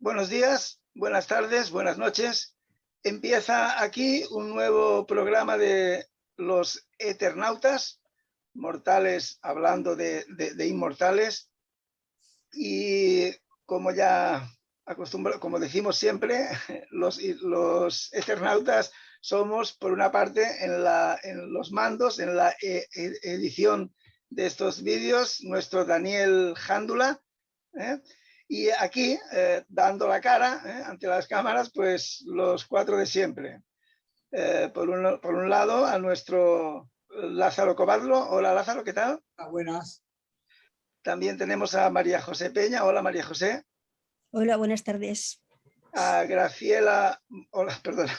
Buenos días, buenas tardes, buenas noches. Empieza aquí un nuevo programa de los Eternautas, mortales hablando de inmortales. Y como ya como decimos siempre, los Eternautas somos, por una parte, en los mandos, en la edición de estos vídeos, nuestro Daniel Jándula, y aquí, dando la cara ante las cámaras, pues los cuatro de siempre. Por un lado, a nuestro Lázaro Covadlo. Hola, Lázaro, ¿qué tal? Buenas. También tenemos a María José Peña. Hola, María José. Hola, buenas tardes. A Graciela. Hola, perdona.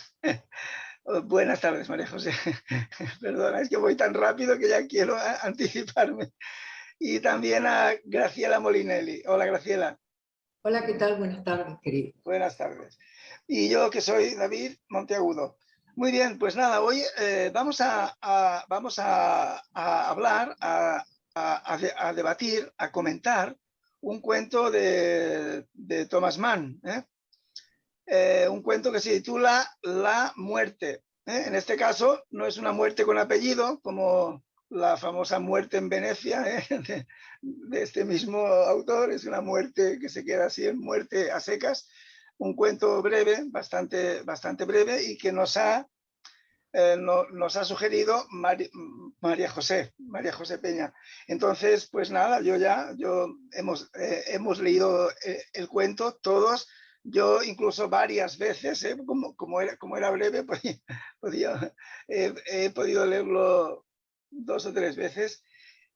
Buenas tardes, María José. Perdona, es que voy tan rápido que ya quiero anticiparme. Y también a Graciela Molinelli. Hola, Graciela. Hola, ¿qué tal? Buenas tardes, querido. Buenas tardes. Y yo, que soy David Monteagudo. Muy bien, pues nada, hoy vamos a hablar, a debatir, a comentar un cuento de Thomas Mann. Un cuento que se titula La muerte. En este caso, no es una muerte con apellido, como la famosa Muerte en Venecia, de este mismo autor. Es una muerte que se queda así, en muerte a secas. Un cuento breve, bastante breve, y que nos ha sugerido María José Peña. Entonces, pues nada, hemos leído el cuento todos. Yo incluso varias veces, como era breve, he podido leerlo 2 o 3 veces,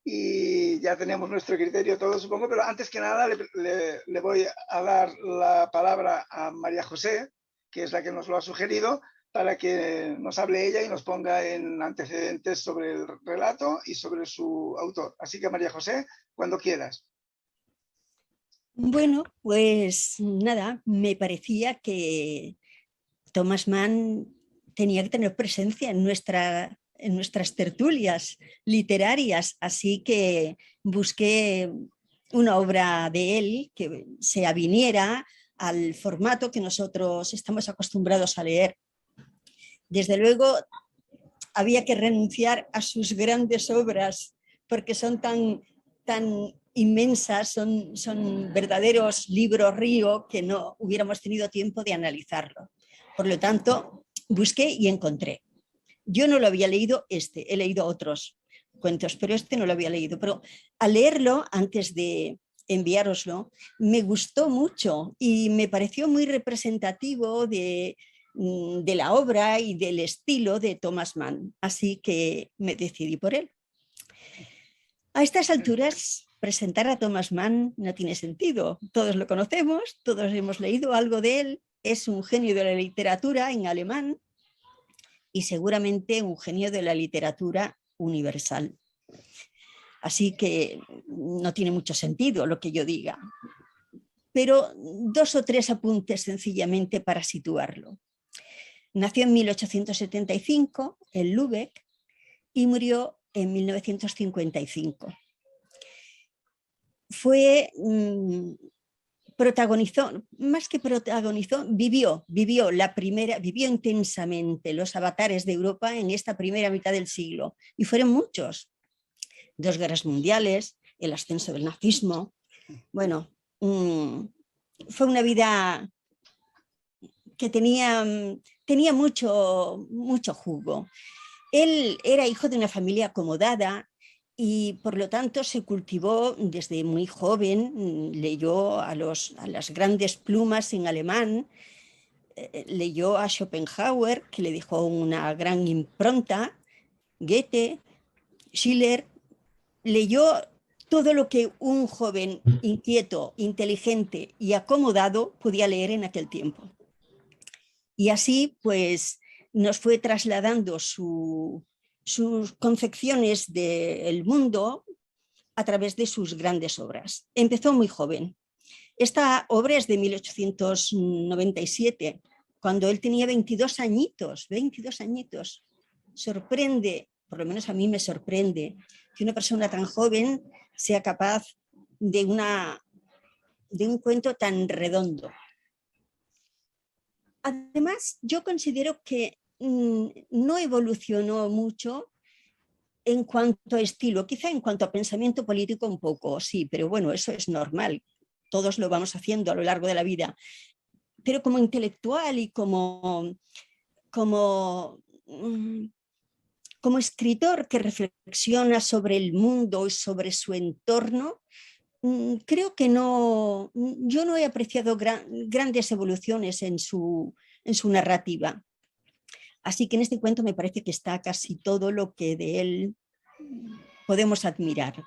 y ya tenemos nuestro criterio todo, supongo. Pero antes que nada le voy a dar la palabra a María José, que es la que nos lo ha sugerido, para que nos hable ella y nos ponga en antecedentes sobre el relato y sobre su autor. Así que, María José, cuando quieras. Bueno, pues nada, me parecía que Thomas Mann tenía que tener presencia en nuestras tertulias literarias, así que busqué una obra de él que se aviniera al formato que nosotros estamos acostumbrados a leer. Desde luego, había que renunciar a sus grandes obras porque son tan inmensas, son verdaderos libros río que no hubiéramos tenido tiempo de analizarlo. Por lo tanto, busqué y encontré. Yo no lo había leído he leído otros cuentos, pero este no lo había leído. Pero al leerlo, antes de enviároslo, me gustó mucho y me pareció muy representativo de la obra y del estilo de Thomas Mann. Así que me decidí por él. A estas alturas, presentar a Thomas Mann no tiene sentido. Todos lo conocemos, todos hemos leído algo de él. Es un genio de la literatura en alemán y seguramente un genio de la literatura universal. Así que no tiene mucho sentido lo que yo diga. Pero 2 o 3 apuntes sencillamente para situarlo. Nació en 1875 en Lübeck y murió en 1955. Vivió intensamente los avatares de Europa en esta primera mitad del siglo, y fueron muchos. 2 guerras mundiales, el ascenso del nazismo. Bueno, fue una vida que tenía mucho jugo. Él era hijo de una familia acomodada y por lo tanto se cultivó desde muy joven, leyó a las grandes plumas en alemán, leyó a Schopenhauer, que le dejó una gran impronta, Goethe, Schiller, leyó todo lo que un joven inquieto, inteligente y acomodado podía leer en aquel tiempo. Y así, pues, nos fue trasladando sus concepciones del mundo a través de sus grandes obras. Empezó muy joven. Esta obra es de 1897, cuando él tenía 22 añitos. Sorprende, por lo menos a mí me sorprende, que una persona tan joven sea capaz de un cuento tan redondo. además, yo considero que no evolucionó mucho en cuanto a estilo, quizá en cuanto a pensamiento político un poco, sí, pero bueno, eso es normal, todos lo vamos haciendo a lo largo de la vida, pero como intelectual y como escritor que reflexiona sobre el mundo y sobre su entorno, creo que no, yo no he apreciado grandes evoluciones en su narrativa. Así que en este cuento me parece que está casi todo lo que de él podemos admirar.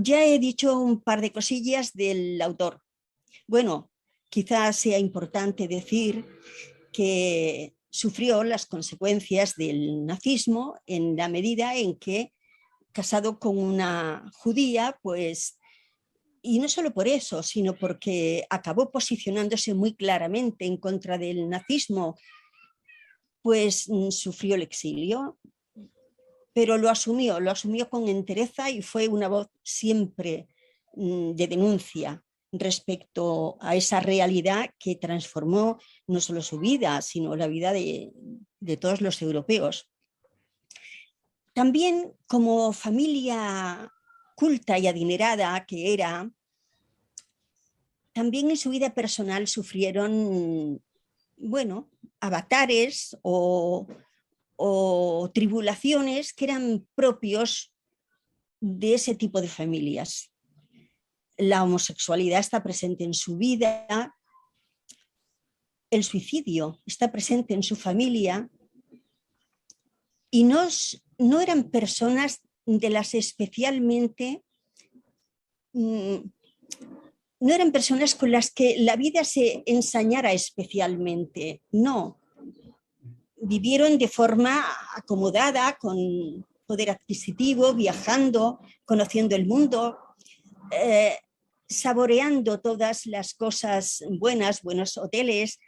Ya he dicho un par de cosillas del autor. Bueno, quizás sea importante decir que sufrió las consecuencias del nazismo en la medida en que, casado con una judía, pues, y no solo por eso, sino porque acabó posicionándose muy claramente en contra del nazismo, pues sufrió el exilio, pero lo asumió con entereza y fue una voz siempre de denuncia respecto a esa realidad que transformó no solo su vida, sino la vida de todos los europeos. También como familia culta y adinerada que era, también en su vida personal sufrieron, bueno, avatares o tribulaciones que eran propios de ese tipo de familias. La homosexualidad está presente en su vida, el suicidio está presente en su familia y no eran personas de las especialmente, no eran personas con las que la vida se ensañara especialmente, no. Vivieron de forma acomodada, con poder adquisitivo, viajando, conociendo el mundo, saboreando todas las cosas buenas, buenos hoteles,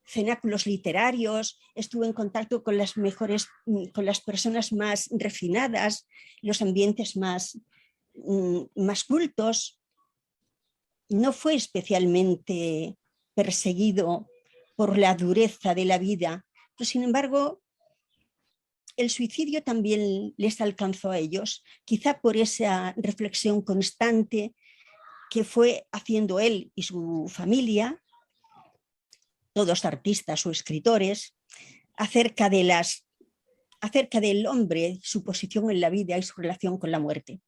cenáculos literarios, estuvo en contacto con las mejores, con las personas más refinadas, los ambientes más cultos. No fue especialmente perseguido por la dureza de la vida, pero sin embargo el suicidio también les alcanzó a ellos, quizá por esa reflexión constante que fue haciendo él y su familia, todos artistas o escritores, acerca del hombre, su posición en la vida y su relación con la muerte.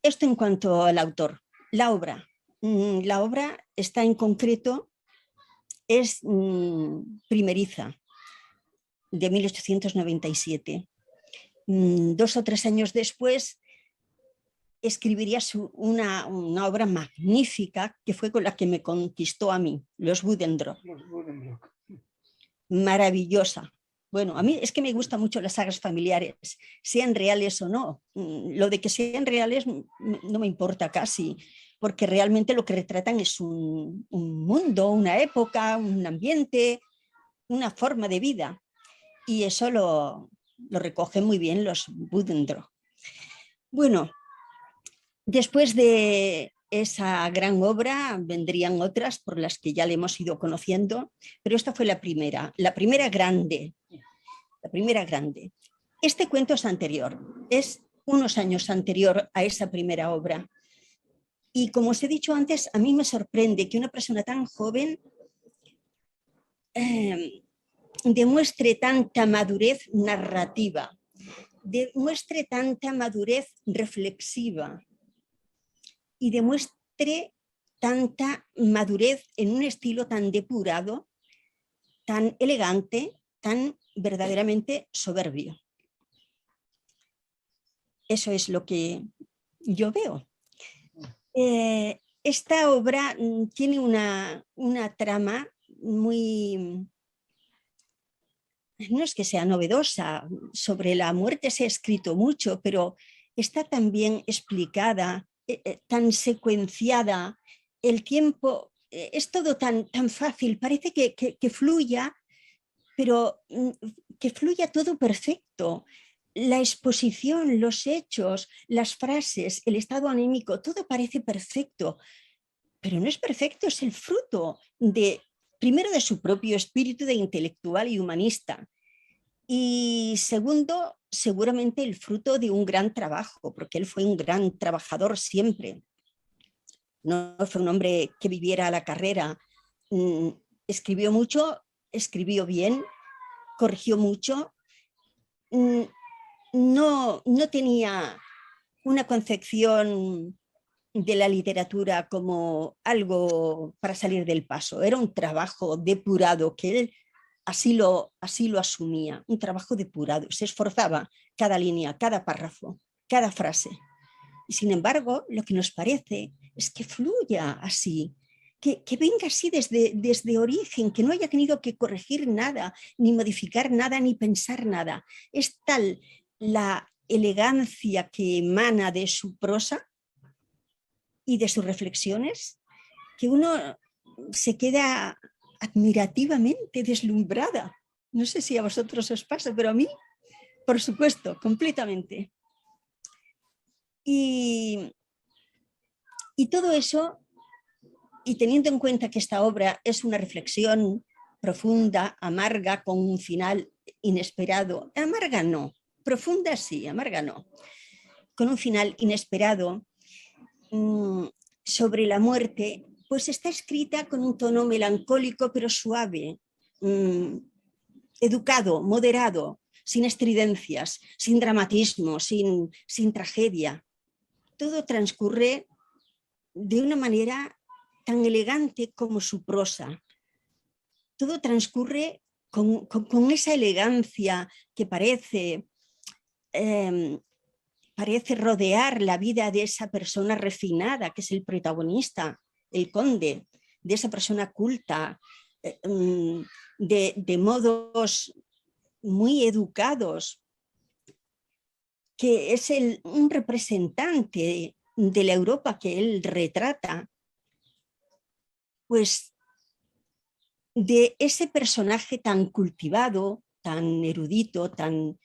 Esto en cuanto al autor. La obra. La obra está en concreto, es primeriza, de 1897. 2 o 3 años después escribiría una obra magnífica que fue con la que me conquistó a mí, Los Buddenbrook. Maravillosa. Bueno, a mí es que me gustan mucho las sagas familiares, sean reales o no. Lo de que sean reales no me importa casi, porque realmente lo que retratan es un mundo, una época, un ambiente, una forma de vida. Y eso lo recogen muy bien los Buddenbrook. Bueno, después de esa gran obra vendrían otras por las que ya le hemos ido conociendo, pero esta fue la primera grande. La primera grande. Este cuento es anterior, es unos años anterior a esa primera obra. Y como os he dicho antes, a mí me sorprende que una persona tan joven demuestre tanta madurez narrativa, demuestre tanta madurez reflexiva y demuestre tanta madurez en un estilo tan depurado, tan elegante, tan verdaderamente soberbio. Eso es lo que yo veo. Esta obra tiene una trama muy... No es que sea novedosa, sobre la muerte se ha escrito mucho, pero está tan bien explicada, tan secuenciada, el tiempo, es todo tan fácil, parece que fluya, pero que fluya todo perfecto. La exposición, los hechos, las frases, el estado anímico, todo parece perfecto. pero no es perfecto, es el fruto primero de su propio espíritu de intelectual y humanista, y segundo, seguramente el fruto de un gran trabajo, porque él fue un gran trabajador siempre. No fue un hombre que viviera a la carrera. Escribió mucho, escribió bien, corrigió mucho. No tenía una concepción de la literatura como algo para salir del paso. Era un trabajo depurado que él así lo asumía, un trabajo depurado. Se esforzaba cada línea, cada párrafo, cada frase. Y sin embargo, lo que nos parece es que fluya así, que venga así desde origen, que no haya tenido que corregir nada, ni modificar nada, ni pensar nada. Es tal la elegancia que emana de su prosa y de sus reflexiones que uno se queda admirativamente deslumbrada. No sé si a vosotros os pasa, pero a mí, por supuesto, completamente. Y todo eso, y teniendo en cuenta que esta obra es una reflexión profunda, amarga, con un final inesperado, amarga no, profunda sí, amarga no, con un final inesperado sobre la muerte, pues está escrita con un tono melancólico pero suave, educado, moderado, sin estridencias, sin dramatismo, sin tragedia. Todo transcurre de una manera tan elegante como su prosa. Todo transcurre con esa elegancia que parece rodear la vida de esa persona refinada, que es el protagonista, el conde, de esa persona culta, de modos muy educados, que es un representante de la Europa que él retrata, pues de ese personaje tan cultivado, tan erudito, tan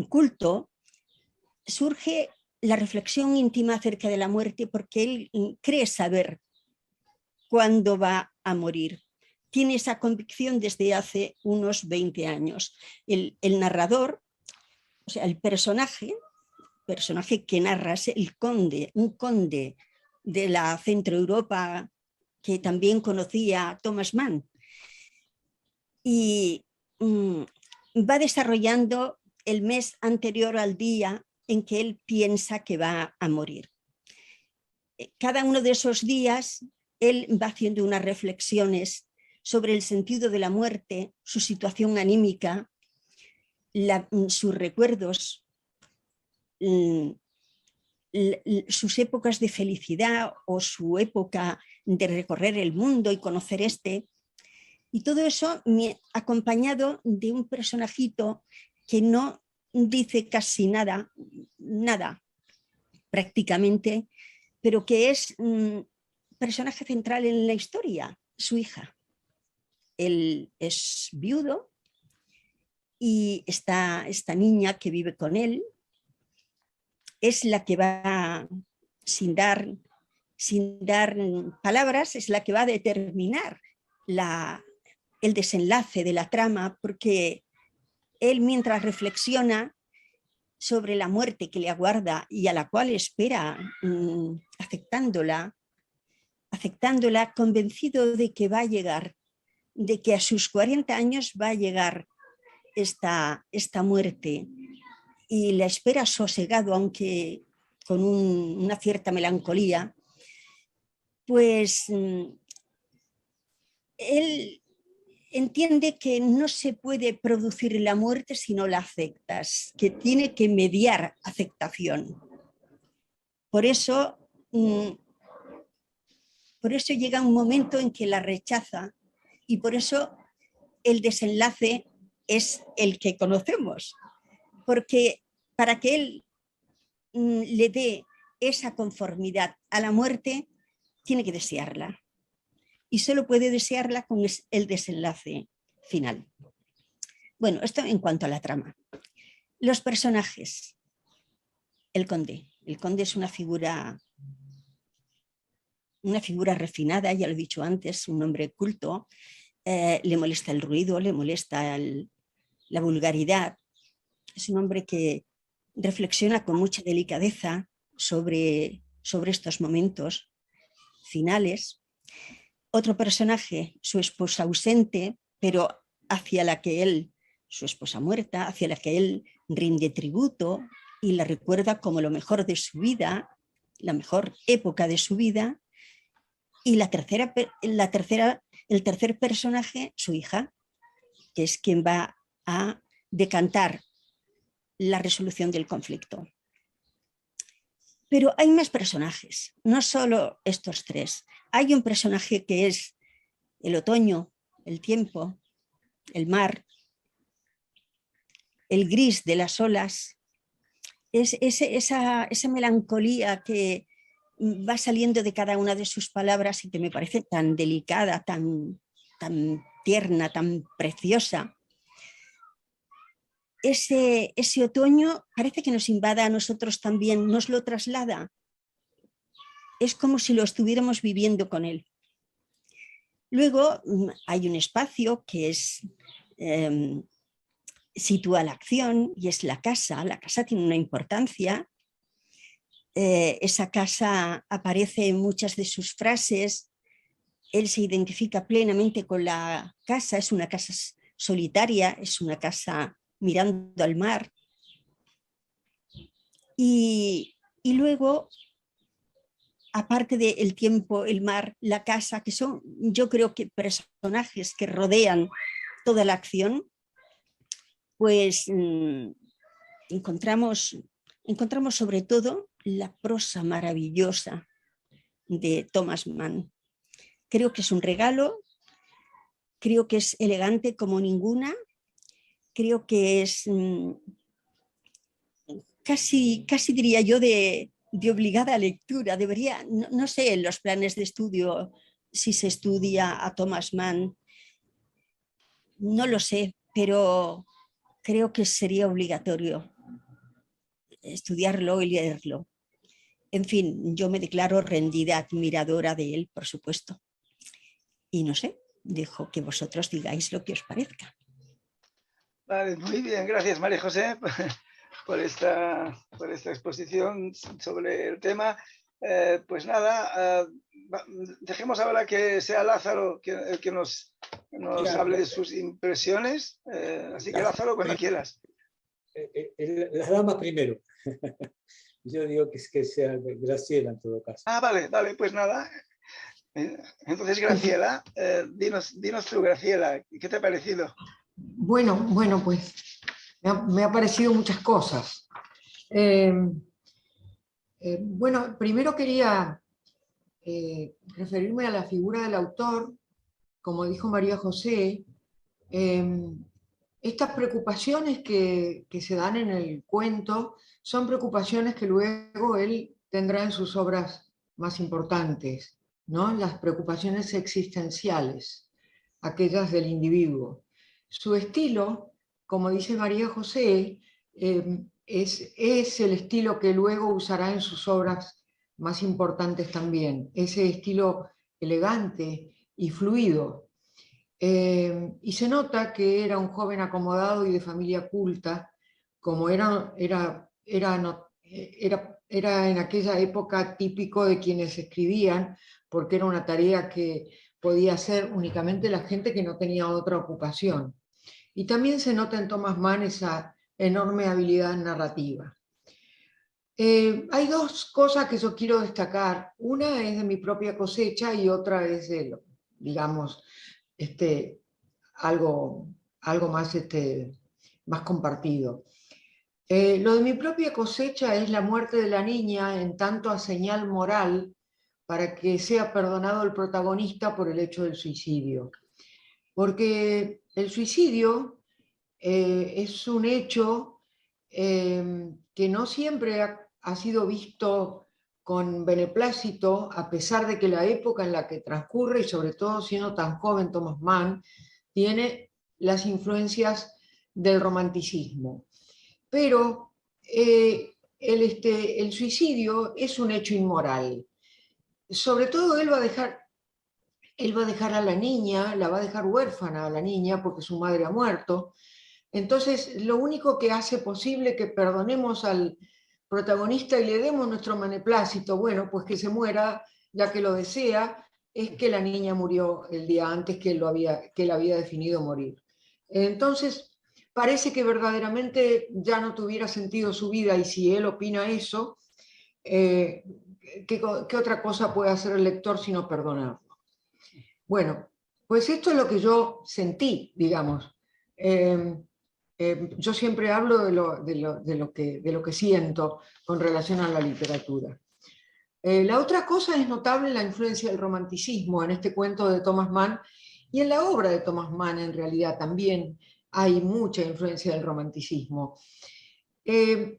culto, surge la reflexión íntima acerca de la muerte, porque él cree saber cuándo va a morir. Tiene esa convicción desde hace unos 20 años. El narrador, o sea, el personaje que narra es el conde, un conde de la Centroeuropa que también conocía Thomas Mann. Y va desarrollando el mes anterior al día en que él piensa que va a morir. Cada uno de esos días él va haciendo unas reflexiones sobre el sentido de la muerte, su situación anímica, sus recuerdos, sus épocas de felicidad o su época de recorrer el mundo y conocer y todo eso acompañado de un personajito que no dice casi nada prácticamente, pero que es personaje central en la historia, su hija. Él es viudo y esta niña que vive con él es la que va, sin dar palabras, es la que va a determinar el desenlace de la trama, porque él, mientras reflexiona sobre la muerte que le aguarda y a la cual espera, aceptándola, convencido de que va a llegar, de que a sus 40 años va a llegar esta muerte, y la espera sosegado, aunque con una cierta melancolía, pues él entiende que no se puede producir la muerte si no la aceptas, que tiene que mediar aceptación. Por eso llega un momento en que la rechaza, y por eso el desenlace es el que conocemos, porque para que él le dé esa conformidad a la muerte, tiene que desearla. Y solo puede desearla con el desenlace final. Bueno, esto en cuanto a la trama. Los personajes. El conde. El conde es una figura una figura refinada, ya lo he dicho antes, un hombre culto, le molesta el ruido, le molesta la vulgaridad. Es un hombre que reflexiona con mucha delicadeza sobre estos momentos finales. Otro personaje, su esposa ausente, pero hacia la que él, su esposa muerta, hacia la que él rinde tributo y la recuerda como lo mejor de su vida, la mejor época de su vida. Y el tercer personaje, su hija, que es quien va a decantar la resolución del conflicto. Pero hay más personajes, no solo estos tres. Hay un personaje que es el otoño, el tiempo, el mar, el gris de las olas, es esa melancolía que va saliendo de cada una de sus palabras y que me parece tan delicada, tan tierna, tan preciosa. Ese otoño parece que nos invada a nosotros también, nos lo traslada. Es como si lo estuviéramos viviendo con él. Luego hay un espacio que sitúa la acción y es la casa. La casa tiene una importancia. Esa casa aparece en muchas de sus frases. Él se identifica plenamente con la casa. Es una casa solitaria, es una casa mirando al mar. Y luego, aparte del tiempo, el mar, la casa, que son, yo creo que personajes que rodean toda la acción, pues encontramos sobre todo la prosa maravillosa de Thomas Mann. Creo que es un regalo, creo que es elegante como ninguna, creo que es casi diría yo de obligada lectura. Debería, no sé en los planes de estudio si se estudia a Thomas Mann, no lo sé, pero creo que sería obligatorio estudiarlo y leerlo. En fin, yo me declaro rendida, admiradora de él, por supuesto. Y no sé, dejo que vosotros digáis lo que os parezca. Vale, muy bien, gracias María José por esta exposición sobre el tema. Pues nada, dejemos ahora que sea Lázaro el que nos hable de sus impresiones. Así que Lázaro, cuando quieras. Las damas primero. Yo digo que sea Graciela en todo caso. Vale, pues nada. Entonces, Graciela, dinos tú, Graciela, ¿qué te ha parecido? Bueno, pues me ha parecido muchas cosas. Bueno, primero quería referirme a la figura del autor. Como dijo María José, estas preocupaciones que se dan en el cuento son preocupaciones que luego él tendrá en sus obras más importantes, ¿no? Las preocupaciones existenciales, aquellas del individuo. Su estilo, como dice María José, es el estilo que luego usará en sus obras más importantes también, ese estilo elegante y fluido. Y se nota que era un joven acomodado y de familia culta, como era en aquella época típico de quienes escribían, porque era una tarea que podía hacer únicamente la gente que no tenía otra ocupación. Y también se nota en Thomas Mann esa enorme habilidad narrativa. Hay dos cosas que yo quiero destacar. Una es de mi propia cosecha y otra es de, digamos, algo más, más compartido. Lo de mi propia cosecha es la muerte de la niña en tanto a señal moral para que sea perdonado el protagonista por el hecho del suicidio. Porque el suicidio es un hecho que no siempre ha sido visto con beneplácito, a pesar de que la época en la que transcurre, y sobre todo siendo tan joven Thomas Mann, tiene las influencias del romanticismo. Pero el suicidio es un hecho inmoral. sobre todo él va a dejar a la niña, la va a dejar huérfana a la niña porque su madre ha muerto. Entonces, lo único que hace posible que perdonemos al protagonista y le demos nuestro beneplácito, bueno, pues que se muera, ya que lo desea, es que la niña murió el día antes que él había definido morir. Entonces, parece que verdaderamente ya no tuviera sentido su vida, y si él opina eso, ¿qué otra cosa puede hacer el lector sino perdonarlo? Bueno, pues esto es lo que yo sentí, digamos. Yo siempre hablo de lo que siento con relación a la literatura. La otra cosa es notable la influencia del romanticismo en este cuento de Thomas Mann, y en la obra de Thomas Mann en realidad también hay mucha influencia del romanticismo.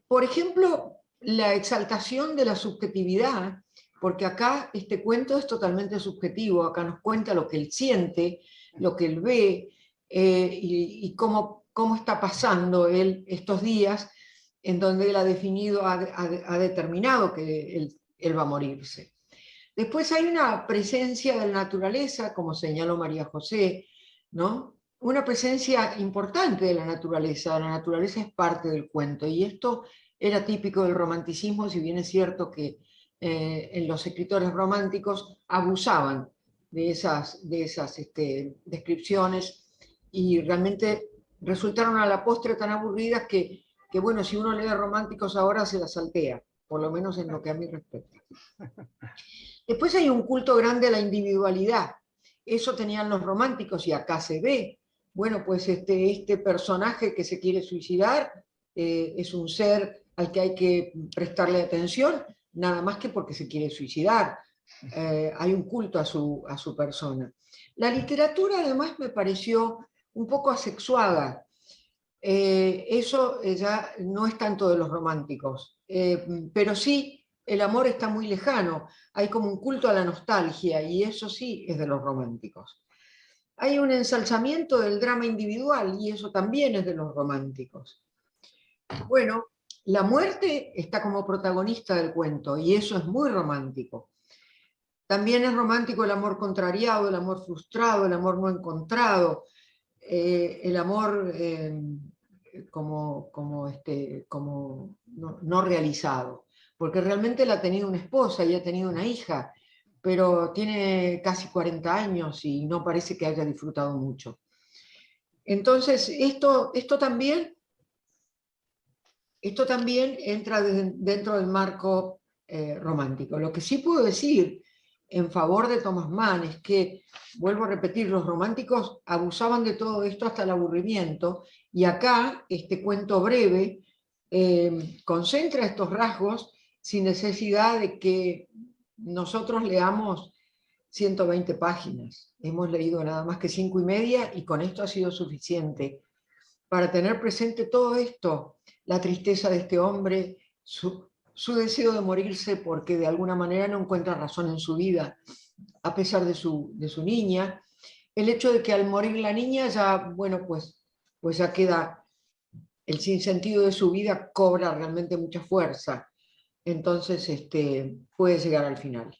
Por ejemplo, la exaltación de la subjetividad, porque acá este cuento es totalmente subjetivo, acá nos cuenta lo que él siente, lo que él ve, y cómo está pasando él estos días en donde él ha definido, ha determinado que él va a morirse. Después hay una presencia de la naturaleza, como señaló María José, ¿no? Una presencia importante de la naturaleza es parte del cuento, y esto era típico del romanticismo, si bien es cierto que en los escritores románticos abusaban de esas descripciones, y realmente resultaron a la postre tan aburridas que, bueno, si uno lee románticos ahora se las saltea, por lo menos en lo que a mí respecta. Después hay un culto grande a la individualidad. Eso tenían los románticos y acá se ve. Bueno, pues este personaje que se quiere suicidar es un ser al que hay que prestarle atención, nada más que porque se quiere suicidar. Hay un culto a su persona. La literatura además me pareció un poco asexuada. Eso ya no es tanto de los románticos, pero sí el amor está muy lejano, hay como un culto a la nostalgia, y eso sí es de los románticos. Hay un ensalzamiento del drama individual, y eso también es de los románticos. Bueno, la muerte está como protagonista del cuento, y eso es muy romántico. También es romántico el amor contrariado, el amor frustrado, el amor no encontrado, el amor como no realizado, porque realmente él ha tenido una esposa y ha tenido una hija, pero tiene casi 40 años y no parece que haya disfrutado mucho. Entonces, esto también entra dentro del marco romántico. Lo que sí puedo decir en favor de Thomas Mann es que, vuelvo a repetir, los románticos abusaban de todo esto hasta el aburrimiento, y acá este cuento breve concentra estos rasgos sin necesidad de que nosotros leamos 120 páginas. Hemos leído nada más que 5 y media, y con esto ha sido suficiente para tener presente todo esto, la tristeza de este hombre, su deseo de morirse porque de alguna manera no encuentra razón en su vida, a pesar de su niña, el hecho de que al morir la niña ya, bueno, pues ya queda, el sinsentido de su vida cobra realmente mucha fuerza, entonces puede llegar al final.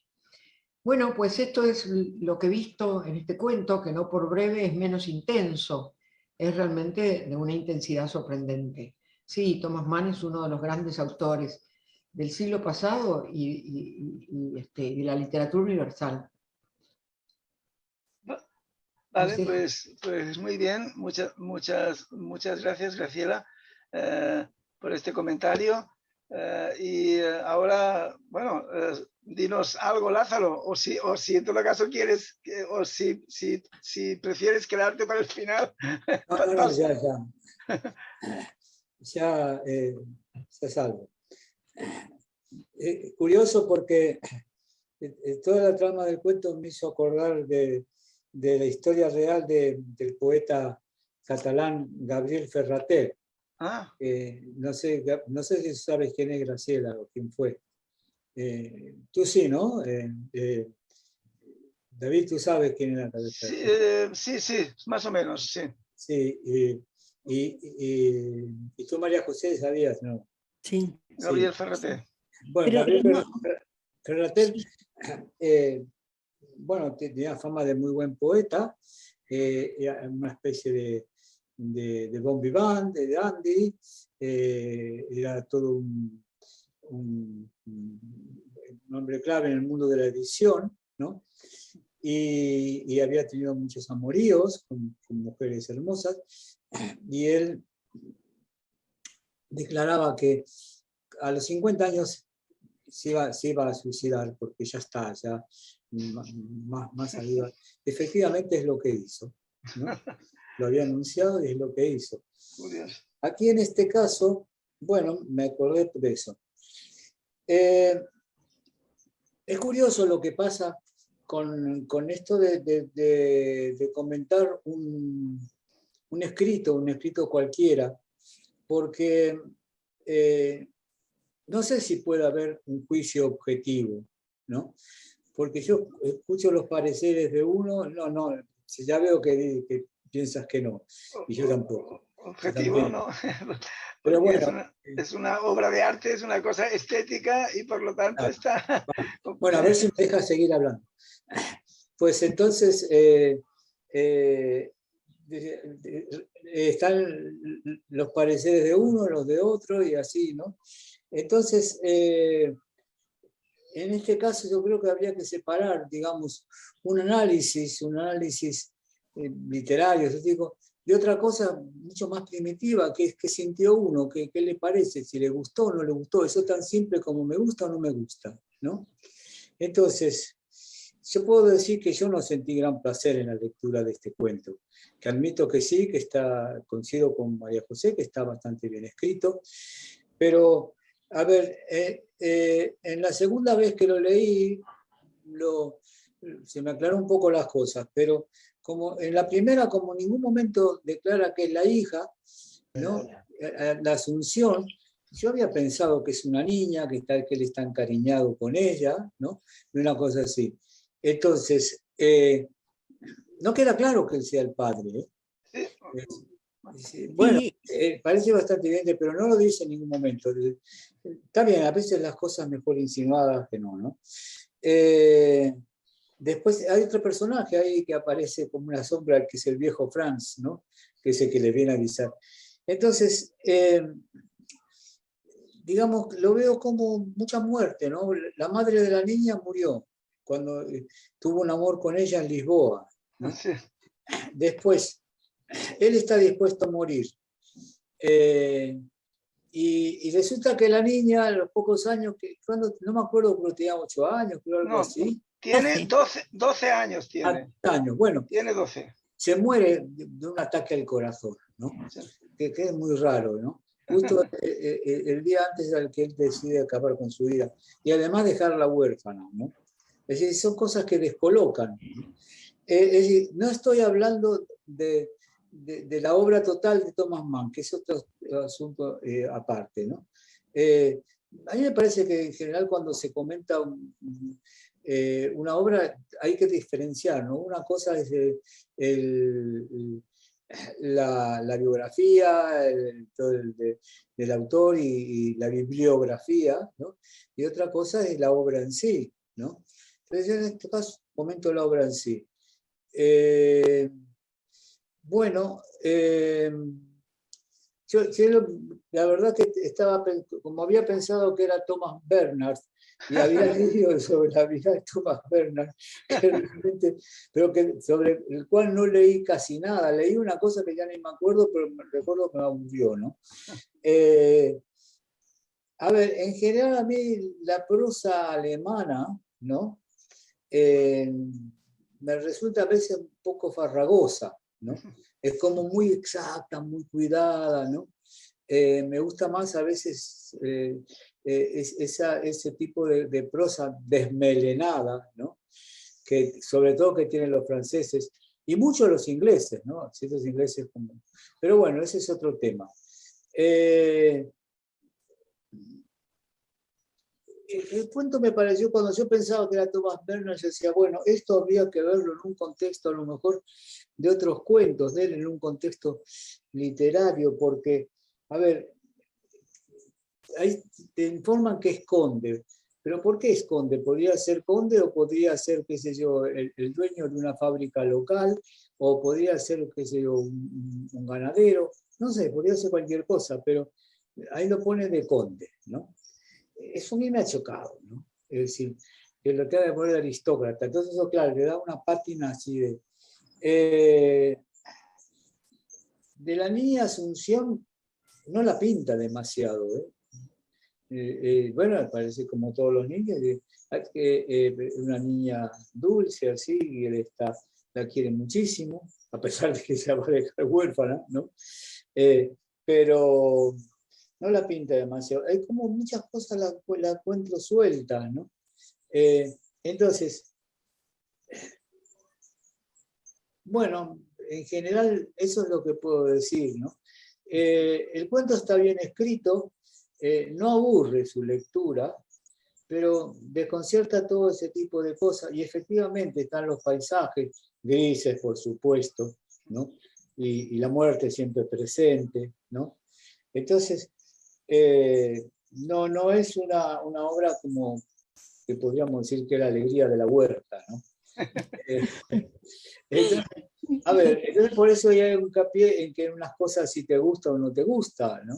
Bueno, pues esto es lo que he visto en este cuento, que no por breve es menos intenso, es realmente de una intensidad sorprendente. Sí, Thomas Mann es uno de los grandes autores del siglo pasado y de la literatura universal. Vale, pues muy bien. Muchas gracias, Graciela, por este comentario. Y ahora, bueno, dinos algo, Lázaro, o si en todo caso quieres, o si prefieres quedarte para el final. No, ya salgo. Curioso porque toda la trama del cuento me hizo acordar de la historia real del poeta catalán Gabriel Ferrater. No sé si sabes quién es Graciela o quién fue. Tú sí, ¿no? David, tú sabes quién era Gabriel Ferrater. Sí, más o menos, sí. Sí, y tú, María José, sabías, ¿no? Sí. Gabriel Ferrater. Bueno, Gabriel Ferrater, bueno, tenía fama de muy buen poeta, era una especie de bon vivant, de dandy, era todo un hombre clave en el mundo de la edición, ¿no? Y había tenido muchos amoríos con mujeres hermosas, y él declaraba que a los 50 años se iba a suicidar, porque ya está, ya más arriba. Efectivamente es lo que hizo, ¿no? Lo había anunciado y es lo que hizo. Aquí en este caso, bueno, me acordé de eso. Es curioso lo que pasa con esto de comentar un escrito cualquiera, porque no sé si puede haber un juicio objetivo, ¿no? Porque yo escucho los pareceres de uno, no, ya veo que piensas que no, y yo tampoco. Objetivo, no. Pero bueno, es una obra de arte, es una cosa estética y por lo tanto está... Bueno, a ver si me dejas seguir hablando. Pues entonces están los pareceres de uno, los de otro y así, ¿no? Entonces, en este caso yo creo que habría que separar, digamos, un análisis literario, yo digo, de otra cosa mucho más primitiva, que es qué sintió uno, qué le parece, si le gustó o no le gustó, eso tan simple como me gusta o no me gusta, ¿no? Entonces, yo puedo decir que yo no sentí gran placer en la lectura de este cuento, que admito que sí, que coincido con María José, que está bastante bien escrito, pero, a ver, en la segunda vez que lo leí, se me aclaró un poco las cosas, pero como en la primera, como en ningún momento declara que es la hija, ¿no? La Asunción, yo había pensado que es una niña, que él está encariñado con ella, ¿no? Y una cosa así. Entonces, no queda claro que él sea el padre, ¿eh? Bueno, parece bastante evidente, pero no lo dice en ningún momento. Está bien, a veces las cosas mejor insinuadas que no, ¿no? Después hay otro personaje ahí que aparece como una sombra, que es el viejo Franz, ¿no? Que es el que le viene a avisar. Entonces, digamos, lo veo como mucha muerte, ¿no? La madre de la niña murió cuando tuvo un amor con ella en Lisboa, ¿no? Sí. Después, él está dispuesto a morir. Y resulta que la niña, a los pocos años, no me acuerdo, pero tenía 8 años, creo, algo así. Tiene 12 años. Tiene. Bueno, tiene 12. Se muere de un ataque al corazón, ¿no? Sí. Que es muy raro, ¿no? Justo el día antes al que él decide acabar con su vida. Y además dejarla huérfana, ¿no? Es decir, son cosas que descolocan, ¿no? Es decir, no estoy hablando de la obra total de Thomas Mann, que es otro asunto aparte, ¿no? A mí me parece que en general cuando se comenta una obra hay que diferenciar, ¿no? Una cosa es la biografía del autor y la bibliografía, ¿no? Y otra cosa es la obra en sí, ¿no? Entonces yo en este caso comento la obra en sí. Bueno, yo la verdad que como había pensado que era Thomas Bernhard, y había leído sobre la vida de Thomas Bernhard, pero sobre el cual no leí casi nada. Leí una cosa que ya ni me acuerdo, pero me recuerdo que me aburrió, ¿no? A ver, en general a mí la prosa alemana, ¿no? Me resulta a veces un poco farragosa, ¿no? Es como muy exacta, muy cuidada, ¿no? Me gusta más a veces ese tipo de prosa desmelenada, ¿no? Que, sobre todo que tienen los franceses y muchos los ingleses, ¿no? Ciertos ingleses como... Pero bueno, ese es otro tema. El cuento me pareció, cuando yo pensaba que era Thomas Bernhard, yo decía, bueno, esto habría que verlo en un contexto a lo mejor de otros cuentos de él, en un contexto literario, porque, a ver, ahí te informan que esconde, Pero ¿por qué es conde? ¿Podría ser conde o podría ser, qué sé yo, el dueño de una fábrica local? ¿O podría ser, qué sé yo, un ganadero? No sé, podría ser cualquier cosa, pero ahí lo pone de conde, ¿no? Eso a mí me ha chocado, ¿no? Es decir, que lo tenga de poner de aristócrata. Entonces eso, claro, le da una pátina así de... de la niña Asunción no la pinta demasiado, bueno, parece como todos los niños, una niña dulce, así, y él la quiere muchísimo, a pesar de que se va a dejar huérfana, ¿no? Pero no la pinta demasiado. Hay como muchas cosas la encuentro sueltas, ¿no? Entonces, bueno, en general eso es lo que puedo decir, ¿no? El cuento está bien escrito, no aburre su lectura, pero desconcierta todo ese tipo de cosas, y efectivamente están los paisajes grises, por supuesto, ¿no? Y la muerte siempre presente, ¿no? Entonces, no es una obra como que podríamos decir que es la alegría de la huerta, ¿no? Entonces, a ver, entonces por eso hay un hincapié en que unas cosas si te gusta o no te gusta, ¿no?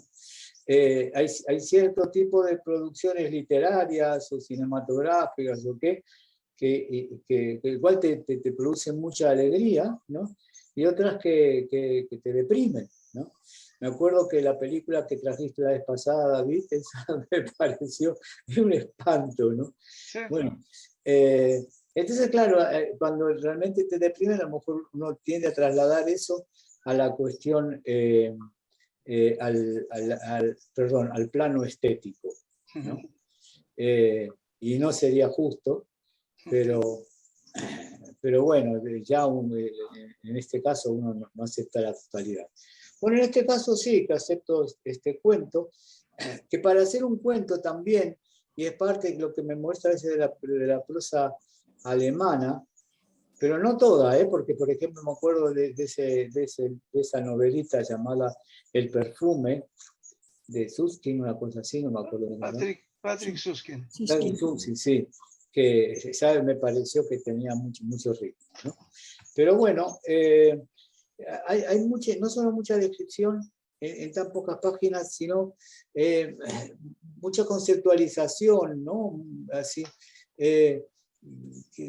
Hay cierto tipo de producciones literarias o cinematográficas o que igual te producen mucha alegría, ¿no? Y otras que te deprimen, ¿no? Me acuerdo que la película que trajiste la vez pasada, David, esa me pareció un espanto, ¿no? Sí. Bueno, entonces, claro, cuando realmente te deprime, a lo mejor uno tiende a trasladar eso a la cuestión, al plano estético, ¿no? Y no sería justo, pero bueno, ya en este caso uno no acepta la totalidad. Bueno, en este caso sí, que acepto este cuento, que para hacer un cuento también, y es parte de lo que me muestra a veces de la prosa alemana, pero no toda, porque por ejemplo me acuerdo de esa novelita llamada El perfume, de Susskind, una cosa así, no me acuerdo. Patrick Susskind. Susskind, sí, que ya me pareció que tenía mucho ritmo, ¿no? Pero bueno, hay no solo mucha descripción en tan pocas páginas, sino mucha conceptualización, ¿no? Así,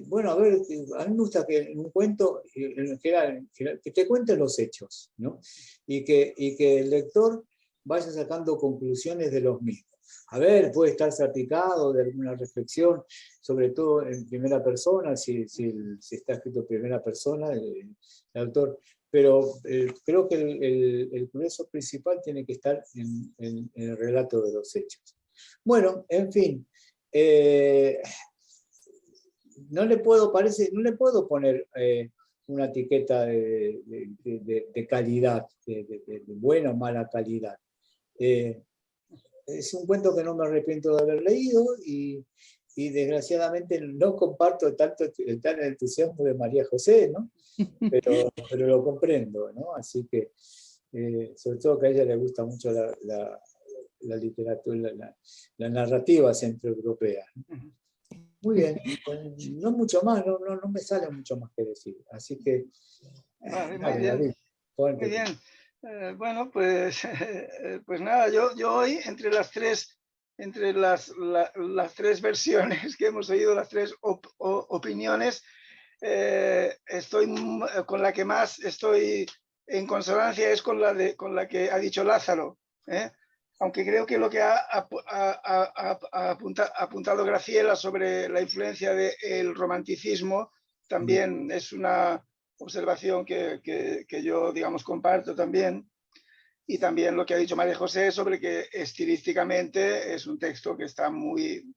bueno, a ver, a mí me gusta que en un cuento, en general, que te cuenten los hechos, ¿no? Y que el lector vaya sacando conclusiones de los mismos. A ver, puede estar salpicado de alguna reflexión, sobre todo en primera persona, si está escrito en primera persona, el autor, pero creo que el progreso principal tiene que estar en el relato de los hechos. Bueno, en fin, no le puedo poner una etiqueta de calidad, de buena o mala calidad. Es un cuento que no me arrepiento de haber leído y desgraciadamente no comparto tanto el tan entusiasmo de María José, ¿no? Pero lo comprendo, ¿no? Así que, sobre todo que a ella le gusta mucho la literatura, la narrativa centroeuropea, ¿no? Muy bien, no mucho más, no me sale mucho más que decir. Así que, vale, muy bien. Muy bien. Bueno, pues nada, yo hoy entre las tres versiones que hemos oído, las tres opiniones, con la que más estoy en consonancia es con la que ha dicho Lázaro, aunque creo que lo que ha apuntado Graciela sobre la influencia del romanticismo también es una observación que yo, digamos, comparto también. Y también lo que ha dicho María José sobre que estilísticamente es un texto que está muy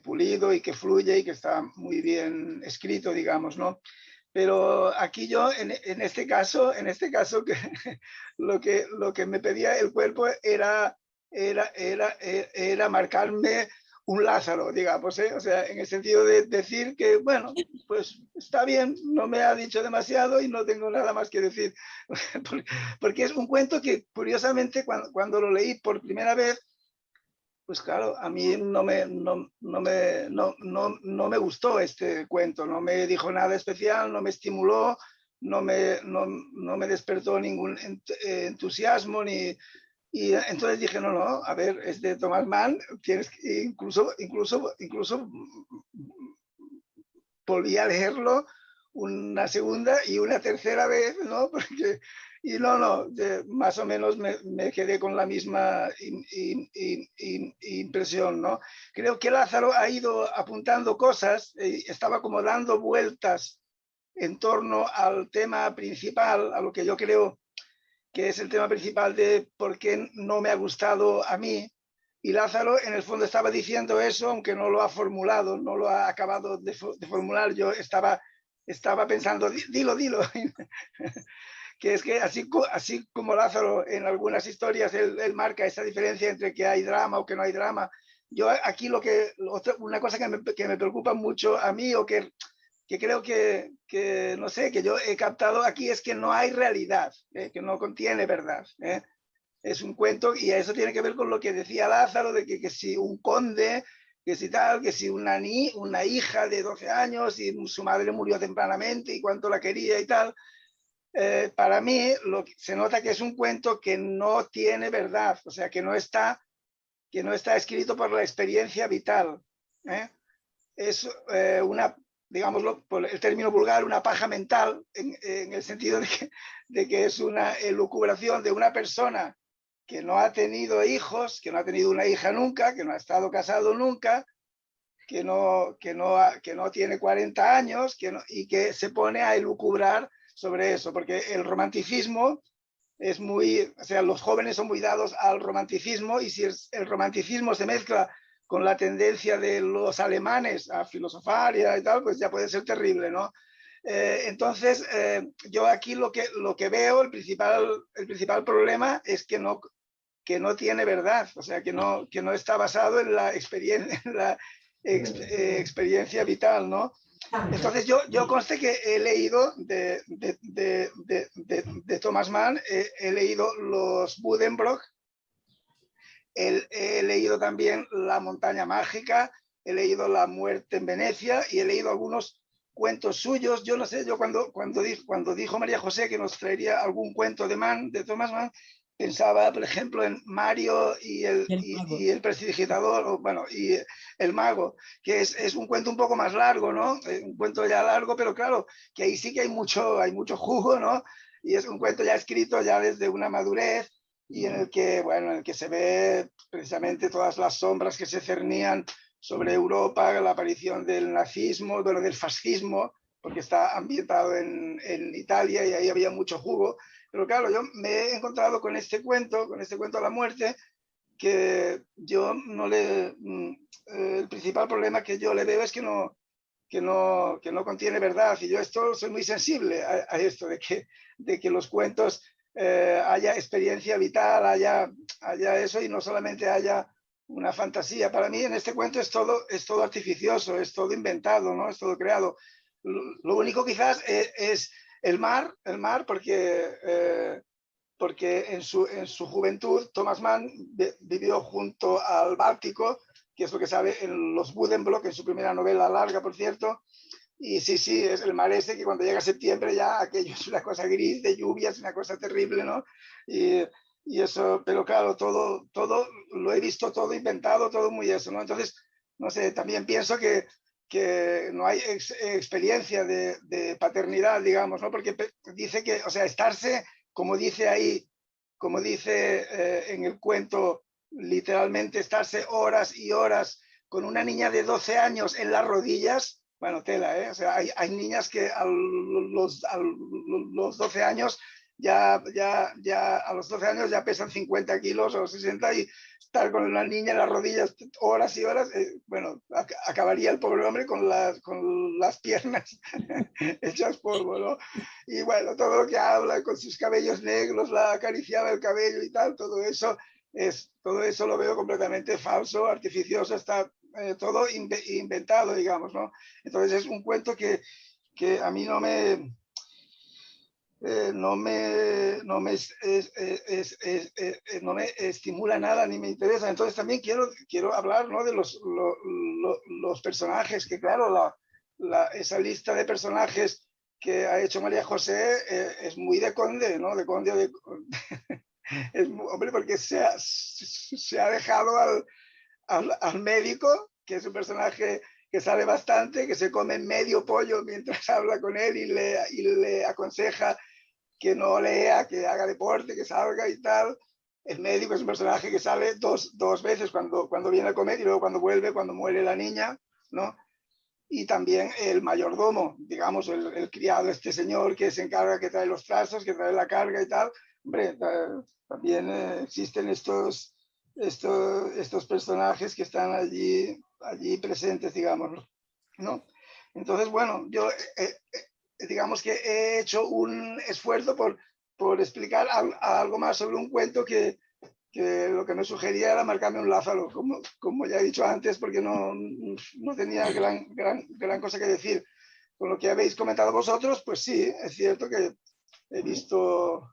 pulido y que fluye y que está muy bien escrito, digamos, ¿no? Pero aquí yo, en este caso, que lo que me pedía el cuerpo era marcarme un Lázaro, digamos, o sea, en el sentido de decir que, bueno, pues está bien, no me ha dicho demasiado y no tengo nada más que decir, porque es un cuento que, curiosamente, cuando lo leí por primera vez, Pues claro, a mí no me gustó este cuento, no me dijo nada especial, no me estimuló, no me despertó ningún entusiasmo, y entonces dije, no, a ver, es de Thomas Mann, tienes que, incluso volví a leerlo una segunda y una tercera vez, ¿no? Porque, y más o menos me quedé con la misma impresión, ¿no? Creo que Lázaro ha ido apuntando cosas, estaba como dando vueltas en torno al tema principal, a lo que yo creo que es el tema principal de por qué no me ha gustado a mí. Y Lázaro, en el fondo, estaba diciendo eso, aunque no lo ha formulado, no lo ha acabado de formular. Yo estaba pensando, dilo. Que es que así como Lázaro, en algunas historias, él marca esa diferencia entre que hay drama o que no hay drama. Yo aquí una cosa que me preocupa mucho a mí, o que creo que, no sé, que yo he captado aquí, es que no hay realidad, que no contiene verdad. Es un cuento, y eso tiene que ver con lo que decía Lázaro, de que si un conde, que si tal, que si una hija de 12 años y su madre murió tempranamente y cuánto la quería y tal. Para mí se nota que es un cuento que no tiene verdad, o sea, que no está escrito por la experiencia vital. Es digámoslo, por el término vulgar, una paja mental, en el sentido de que es una elucubración de una persona que no ha tenido hijos, que no ha tenido una hija nunca, que no ha estado casado nunca, que no tiene 40 años, y que se pone a elucubrar sobre eso, porque el romanticismo es muy, o sea, los jóvenes son muy dados al romanticismo, y si el romanticismo se mezcla con la tendencia de los alemanes a filosofar y tal, pues ya puede ser terrible, ¿no? Entonces, yo aquí lo que veo, el principal problema es que no tiene verdad, o sea, que no está basado en la experiencia vital, ¿no? Entonces yo conste que he leído de Thomas Mann, he leído los Buddenbrook, he leído también La montaña mágica, he leído La muerte en Venecia, y he leído algunos cuentos suyos. Yo no sé, yo cuando dijo María José que nos traería algún cuento de Thomas Mann, pensaba, por ejemplo, en Mario y el prestidigitador, y el mago, que es un cuento un poco más largo, ¿no? Un cuento ya largo, pero claro, que ahí sí que hay mucho jugo, ¿no? Y es un cuento ya escrito ya desde una madurez, y en el que se ve precisamente todas las sombras que se cernían sobre Europa, la aparición del nazismo, del fascismo, porque está ambientado en Italia, y ahí había mucho jugo. Pero claro, yo me he encontrado con este cuento de la muerte, que yo no le... el principal problema que yo le veo es que no contiene verdad, y yo soy muy sensible a esto, de que los cuentos haya experiencia vital, haya eso, y no solamente haya una fantasía. Para mí en este cuento es todo artificioso, es todo inventado, ¿no? Es todo creado. Lo único quizás es el mar, porque en su juventud Thomas Mann vivió junto al Báltico, que es lo que sale en los Buddenbrook, en su primera novela larga, por cierto. Y sí, es el mar ese, que cuando llega septiembre ya aquello es una cosa gris, de lluvia, es una cosa terrible, ¿no? Y eso, pero claro, todo lo he visto, todo inventado, todo muy eso, ¿no? Entonces, no sé, también pienso que no hay experiencia de paternidad, digamos, ¿no? Porque dice que, o sea, estarse, como dice ahí, como dice en el cuento, literalmente estarse horas y horas con una niña de 12 años en las rodillas. Bueno, tela, ¿eh? O sea, hay niñas que a los 12 años a los 12 años ya pesan 50 kilos o 60, y estar con una niña en las rodillas horas y horas, acabaría el pobre hombre con las piernas hechas polvo, ¿no? Y bueno, todo lo que habla con sus cabellos negros, la acariciaba el cabello y tal, todo eso lo veo completamente falso, artificioso, está todo inventado, digamos, ¿no? Entonces es un cuento que a mí no no me estimula nada ni me interesa. Entonces también quiero hablar, ¿no?, de los personajes, que claro, esa lista de personajes que ha hecho María José es muy de Conde, ¿no? De Conde, hombre, porque se ha dejado al médico, que es un personaje que sale bastante, que se come medio pollo mientras habla con él y le aconseja que no lea, que haga deporte, que salga y tal. El médico es un personaje que sale dos veces, cuando viene a comer y luego cuando vuelve, cuando muere la niña, ¿no? Y también el mayordomo, digamos, el criado de este señor que se encarga, que trae los trazos, que trae la carga y tal. Hombre, también existen estos personajes que están allí presentes, digamos, ¿no? Entonces, bueno, yo digamos que he hecho un esfuerzo por explicar algo más sobre un cuento que lo que me sugería era marcarme un Lázaro, como ya he dicho antes, porque no tenía gran cosa que decir. Con lo que habéis comentado vosotros, pues sí, es cierto que he visto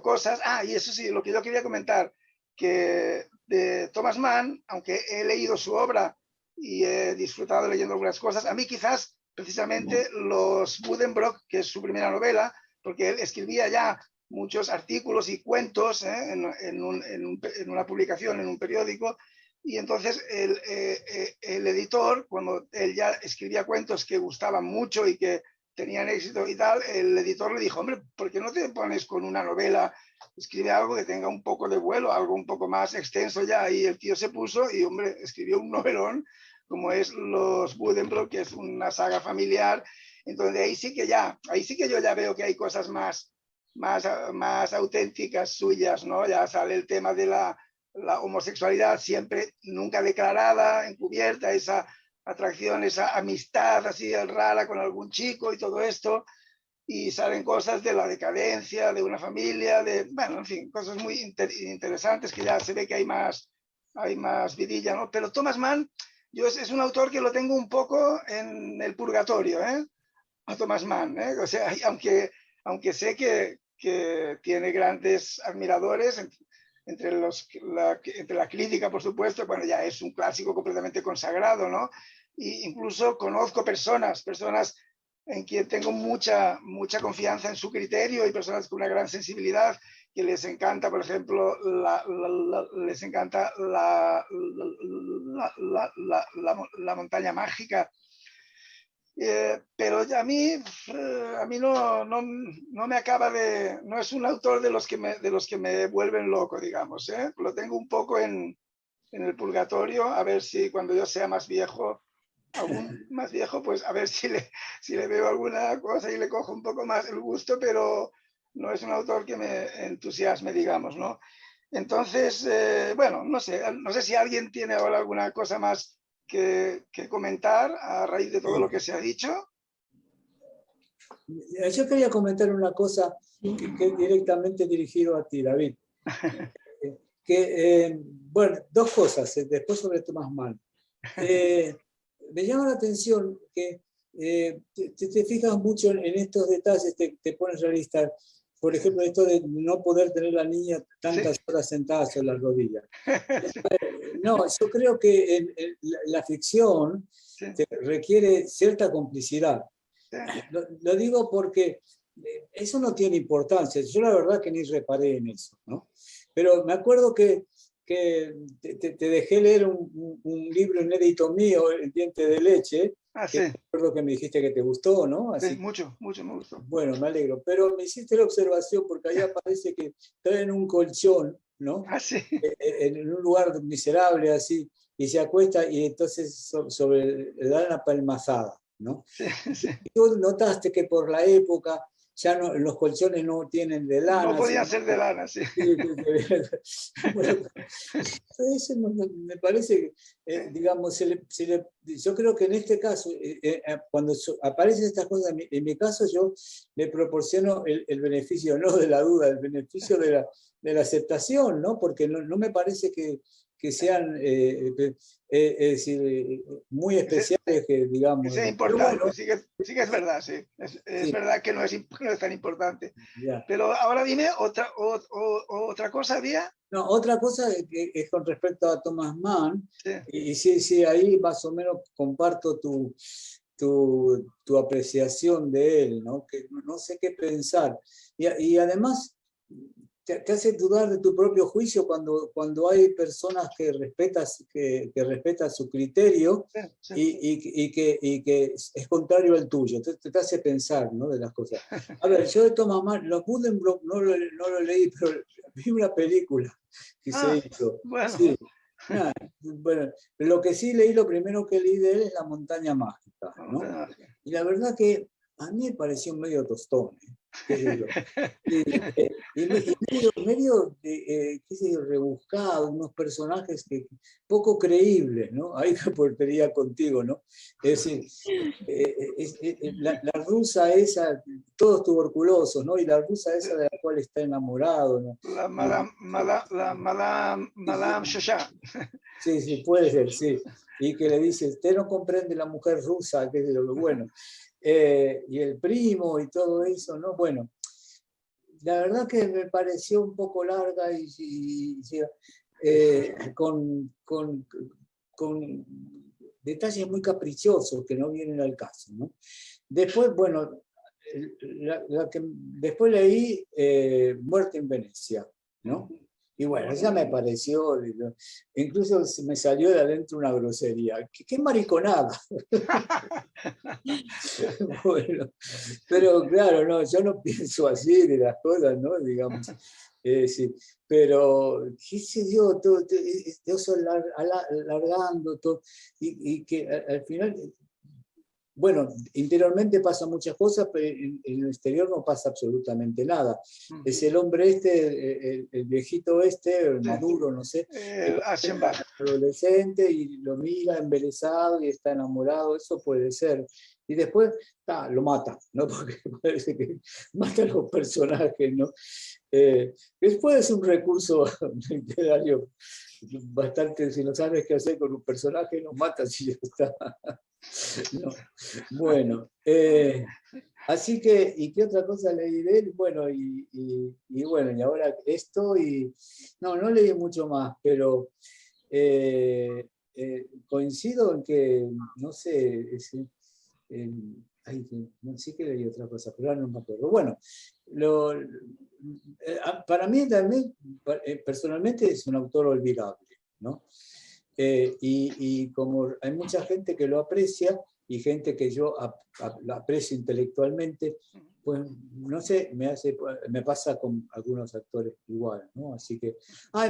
cosas. Y eso sí, lo que yo quería comentar, que de Thomas Mann, aunque he leído su obra y he disfrutado leyendo algunas cosas, a mí quizás precisamente los Buddenbrook, que es su primera novela, porque él escribía ya muchos artículos y cuentos en una publicación, en un periódico, y entonces el editor, cuando él ya escribía cuentos que gustaban mucho y que tenían éxito y tal, el editor le dijo, hombre, ¿por qué no te pones con una novela? Escribe algo que tenga un poco de vuelo, algo un poco más extenso ya. Y el tío se puso y, hombre, escribió un novelón como es Los Buddenbrook, que es una saga familiar. Entonces ahí sí que yo ya veo que hay cosas más auténticas suyas, ¿no? Ya sale el tema de la homosexualidad, siempre nunca declarada, encubierta, esa atracción, esa amistad así rara con algún chico y todo esto, y salen cosas de la decadencia de una familia, bueno, en fin, cosas muy interesantes, que ya se ve que hay más vidilla, ¿no? Pero Thomas Mann, es un autor que lo tengo un poco en el purgatorio, a Thomas Mann, o sea, aunque sé que tiene grandes admiradores, entre la crítica, por supuesto. Bueno, ya es un clásico completamente consagrado, ¿no? Y incluso conozco personas en quien tengo mucha confianza en su criterio, y personas con una gran sensibilidad, que les encanta, por ejemplo, les encanta la montaña mágica. Pero a mí no me acaba no es un autor de los que me vuelven loco, digamos, ¿eh? Lo tengo un poco en el purgatorio, a ver si cuando yo sea más viejo, pues a ver si le veo alguna cosa y le cojo un poco más el gusto, pero no es un autor que me entusiasme, digamos, ¿no? Entonces, bueno, no sé si alguien tiene ahora alguna cosa más que comentar a raíz de todo lo que se ha dicho. Yo quería comentar una cosa que directamente dirigido a ti, David. Bueno, dos cosas, después sobre Thomas Mann. Me llama la atención que te fijas mucho en estos detalles, te pones realista. Por ejemplo, esto de no poder tener a la niña tantas horas sentada sobre las rodillas. No, yo creo que la ficción requiere cierta complicidad. Lo digo porque eso no tiene importancia. Yo la verdad que ni reparé en eso, ¿no? Pero me acuerdo que te dejé leer un libro inédito mío, El diente de leche. Sí. Recuerdo que me dijiste que te gustó, ¿no? Así, sí, mucho me gustó. Bueno, me alegro. Pero me hiciste la observación porque ahí aparece que traen un colchón, ¿no? Sí. En un lugar miserable así, y se acuesta y entonces le dan una palmazada, ¿no? Sí. Y tú notaste que por la época ya los colchones no tienen de lana. No podían ser de lana, sí. Bueno, eso me parece que, digamos, se le yo creo que en este caso, cuando aparecen estas cosas, en mi caso yo le proporciono el beneficio, no de la duda, el beneficio de la aceptación, ¿no? Porque no me parece que sean es decir, muy especiales, que digamos. Es importante, bueno, sí que es verdad, sí. Es verdad que no es tan importante. Ya. Pero ahora dime otra cosa, ¿había? No, otra cosa es con respecto a Thomas Mann, Sí. y sí, ahí más o menos comparto tu apreciación de él, ¿no? Que no sé qué pensar. Y además te hace dudar de tu propio juicio cuando hay personas que respetan su criterio, sí. Y que es contrario al tuyo. Entonces te hace pensar, ¿no? De las cosas. A ver, yo de Thomas Mann, los Buddenbrook no lo leí, pero vi una película que se hizo. Bueno. Sí. Bueno, lo que sí leí, lo primero que leí de él es La montaña mágica, ¿no? Y la verdad que a mí me pareció medio tostón, y medio qué sé yo, rebuscado, unos personajes poco creíbles, ¿no? Ahí me portaría contigo, ¿no? Es decir, la rusa esa, todos tuberculosos, ¿no? Y la rusa esa de la cual está enamorado, ¿no? La Madame Shasha. Sí, puede ser, sí. Y que le dice, usted no comprende la mujer rusa, que es lo bueno. Y el primo y todo eso, ¿no? Bueno, la verdad que me pareció un poco larga y con detalles muy caprichosos que no vienen al caso, ¿no? Después, bueno, después leí Muerte en Venecia, ¿no? Y bueno, ya me pareció, incluso me salió de adentro una grosería. ¡Qué mariconada! Bueno, pero claro, no, yo no pienso así de las cosas, ¿no? Digamos. Sí, pero, qué sé yo, todo eso alargando, todo, y que al final... Bueno, interiormente pasan muchas cosas, pero en el exterior no pasa absolutamente nada. Es el hombre el viejito el maduro, no sé, adolescente y lo mira embelesado y está enamorado, eso puede ser. Y después lo mata, ¿no? Porque parece que mata a los personajes, ¿no? Después es un recurso literario bastante, si no sabes qué hacer con un personaje, lo matas y ya está. No. Bueno, así que, ¿y qué otra cosa leí de él? Bueno, bueno, y ahora esto, no leí mucho más, pero coincido en que, no sé, no sé que leí otra cosa, pero ahora no me acuerdo. Bueno, para mí también, personalmente, es un autor olvidable, ¿no? Y como hay mucha gente que lo aprecia y gente que yo lo aprecio intelectualmente, pues no sé, me pasa con algunos actores igual, ¿no? Así que,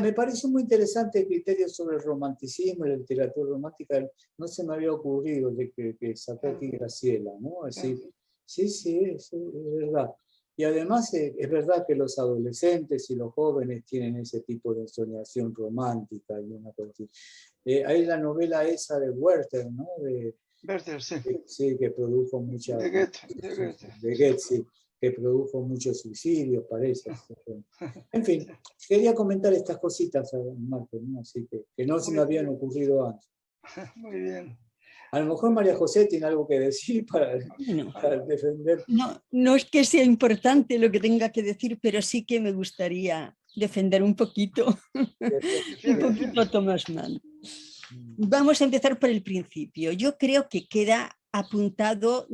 me pareció muy interesante el criterio sobre el romanticismo y la literatura romántica, no se me había ocurrido de que sacó aquí Graciela, ¿no? Así, sí, es verdad. Y además es verdad que los adolescentes y los jóvenes tienen ese tipo de ensoñación romántica y una cosa así. Hay la novela esa de Werther, ¿no? Werther, sí. Sí, que produjo muchas... De Goethe, sí, que produjo muchos suicidios, parece. En fin, quería comentar estas cositas, Marco, ¿no? Así que no se me habían ocurrido antes. Muy bien. A lo mejor María José tiene algo que decir para defender. No es que sea importante lo que tenga que decir, pero sí que me gustaría defender un poquito a Thomas Mann. Vamos a empezar por el principio. Yo creo que queda apuntado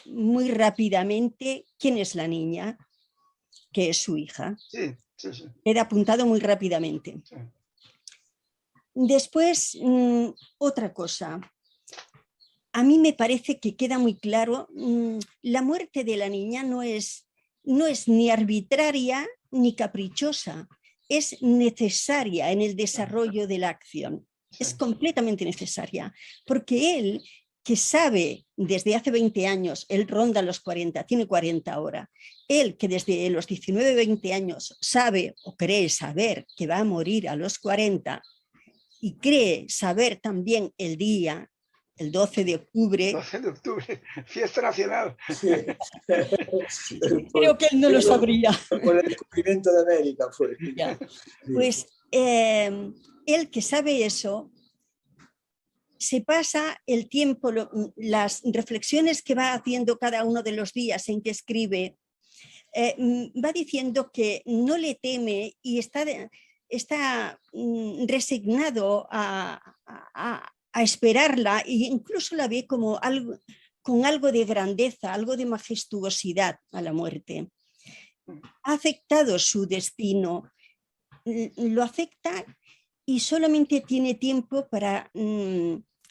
muy rápidamente quién es la niña, que es su hija. Sí. Queda apuntado muy rápidamente. Sí. Después, otra cosa. A mí me parece que queda muy claro, la muerte de la niña no es ni arbitraria ni caprichosa, es necesaria en el desarrollo de la acción. Es completamente necesaria, porque él, que sabe desde hace 20 años, él ronda los 40, tiene 40 ahora, él que desde los 19, 20 años sabe o cree saber que va a morir a los 40 y cree saber también el día el 12 de octubre. 12 de octubre, fiesta nacional. Sí. Creo que él no lo sabría. Por el descubrimiento de América fue. Ya. Pues él que sabe eso, se pasa el tiempo, las reflexiones que va haciendo cada uno de los días en que escribe, va diciendo que no le teme y está resignado a esperarla, e incluso la ve como algo, con algo de grandeza, algo de majestuosidad a la muerte. Ha aceptado su destino, lo acepta y solamente tiene tiempo para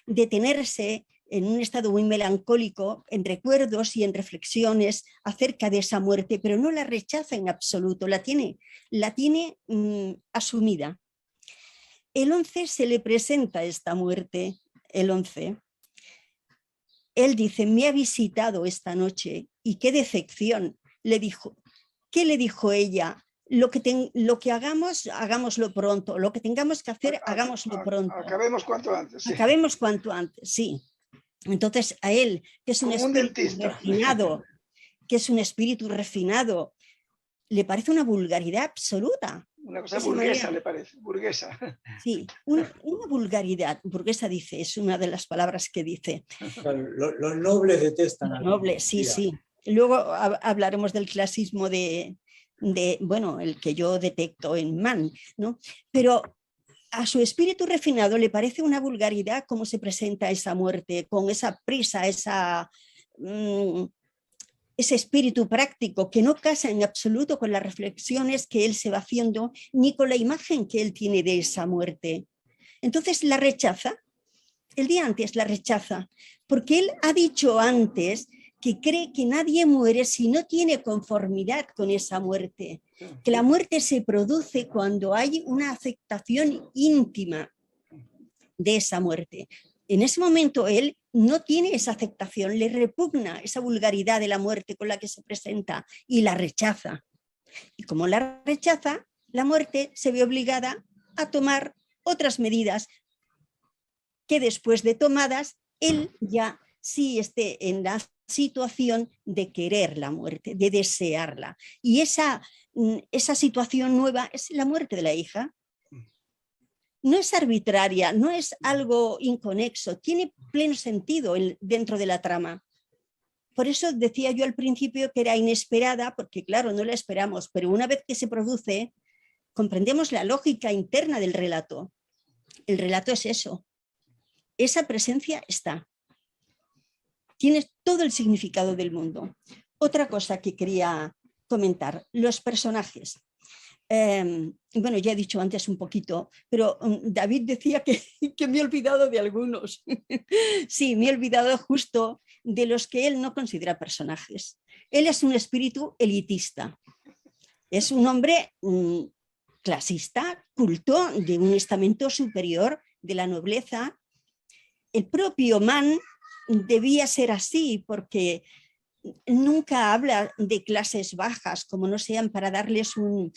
detenerse en un estado muy melancólico, en recuerdos y en reflexiones acerca de esa muerte, pero no la rechaza en absoluto, la tiene asumida. El 11 se le presenta esta muerte, el 11. Él dice, me ha visitado esta noche y qué decepción, le dijo. ¿Qué le dijo ella? Lo que hagamos, hagámoslo pronto. Lo que tengamos que hacer, hagámoslo pronto. Acabemos cuanto antes. Sí. Acabemos cuanto antes, sí. Entonces a él, que es un espíritu refinado, le parece una vulgaridad absoluta. Una cosa burguesa, le parece, burguesa. Sí, una vulgaridad. Burguesa dice, es una de las palabras que dice. Los nobles detestan. Los nobles, sí, sí. Luego hablaremos del clasismo bueno, el que yo detecto en Mann, ¿no? Pero a su espíritu refinado le parece una vulgaridad cómo se presenta esa muerte, con esa prisa, ese espíritu práctico que no casa en absoluto con las reflexiones que él se va haciendo, ni con la imagen que él tiene de esa muerte. Entonces la rechaza, el día antes la rechaza, porque él ha dicho antes que cree que nadie muere si no tiene conformidad con esa muerte, que la muerte se produce cuando hay una aceptación íntima de esa muerte. En ese momento él no tiene esa aceptación, le repugna esa vulgaridad de la muerte con la que se presenta y la rechaza. Y como la rechaza, la muerte se ve obligada a tomar otras medidas que después de tomadas, él ya sí esté en la situación de querer la muerte, de desearla. Y esa situación nueva es la muerte de la hija. No es arbitraria, no es algo inconexo, tiene pleno sentido dentro de la trama. Por eso decía yo al principio que era inesperada, porque claro, no la esperamos, pero una vez que se produce, comprendemos la lógica interna del relato. El relato es eso. Esa presencia está. Tiene todo el significado del mundo. Otra cosa que quería comentar, los personajes. Bueno, ya he dicho antes un poquito, pero David decía que me he olvidado de algunos. Sí, me he olvidado justo de los que él no considera personajes. Él es un espíritu elitista. Es un hombre clasista, culto, de un estamento superior de la nobleza. El propio Mann debía ser así porque nunca habla de clases bajas, como no sean para darles un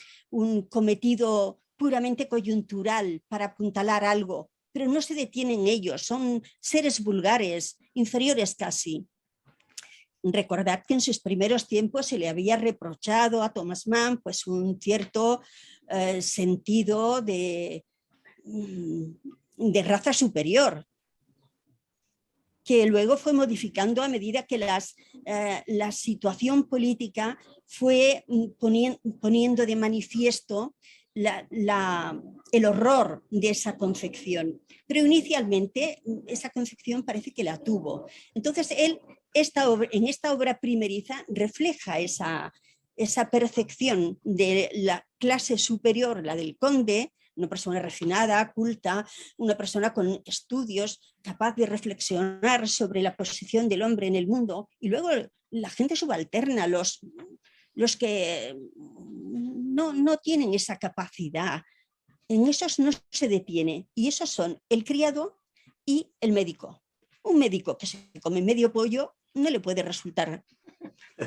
cometido puramente coyuntural, para apuntalar algo, pero no se detiene en ellos, son seres vulgares, inferiores casi. Recordad que en sus primeros tiempos se le había reprochado a Thomas Mann pues un cierto sentido de raza superior, que luego fue modificando a medida que la situación política fue poniendo de manifiesto el horror de esa concepción. Pero inicialmente esa concepción parece que la tuvo. Entonces él en esta obra primeriza refleja esa percepción de la clase superior, la del conde, una persona refinada, culta, una persona con estudios, capaz de reflexionar sobre la posición del hombre en el mundo, y luego la gente subalterna, los que no tienen esa capacidad, en esos no se detiene, y esos son el criado y el médico. Un médico que se come medio pollo no le puede resultar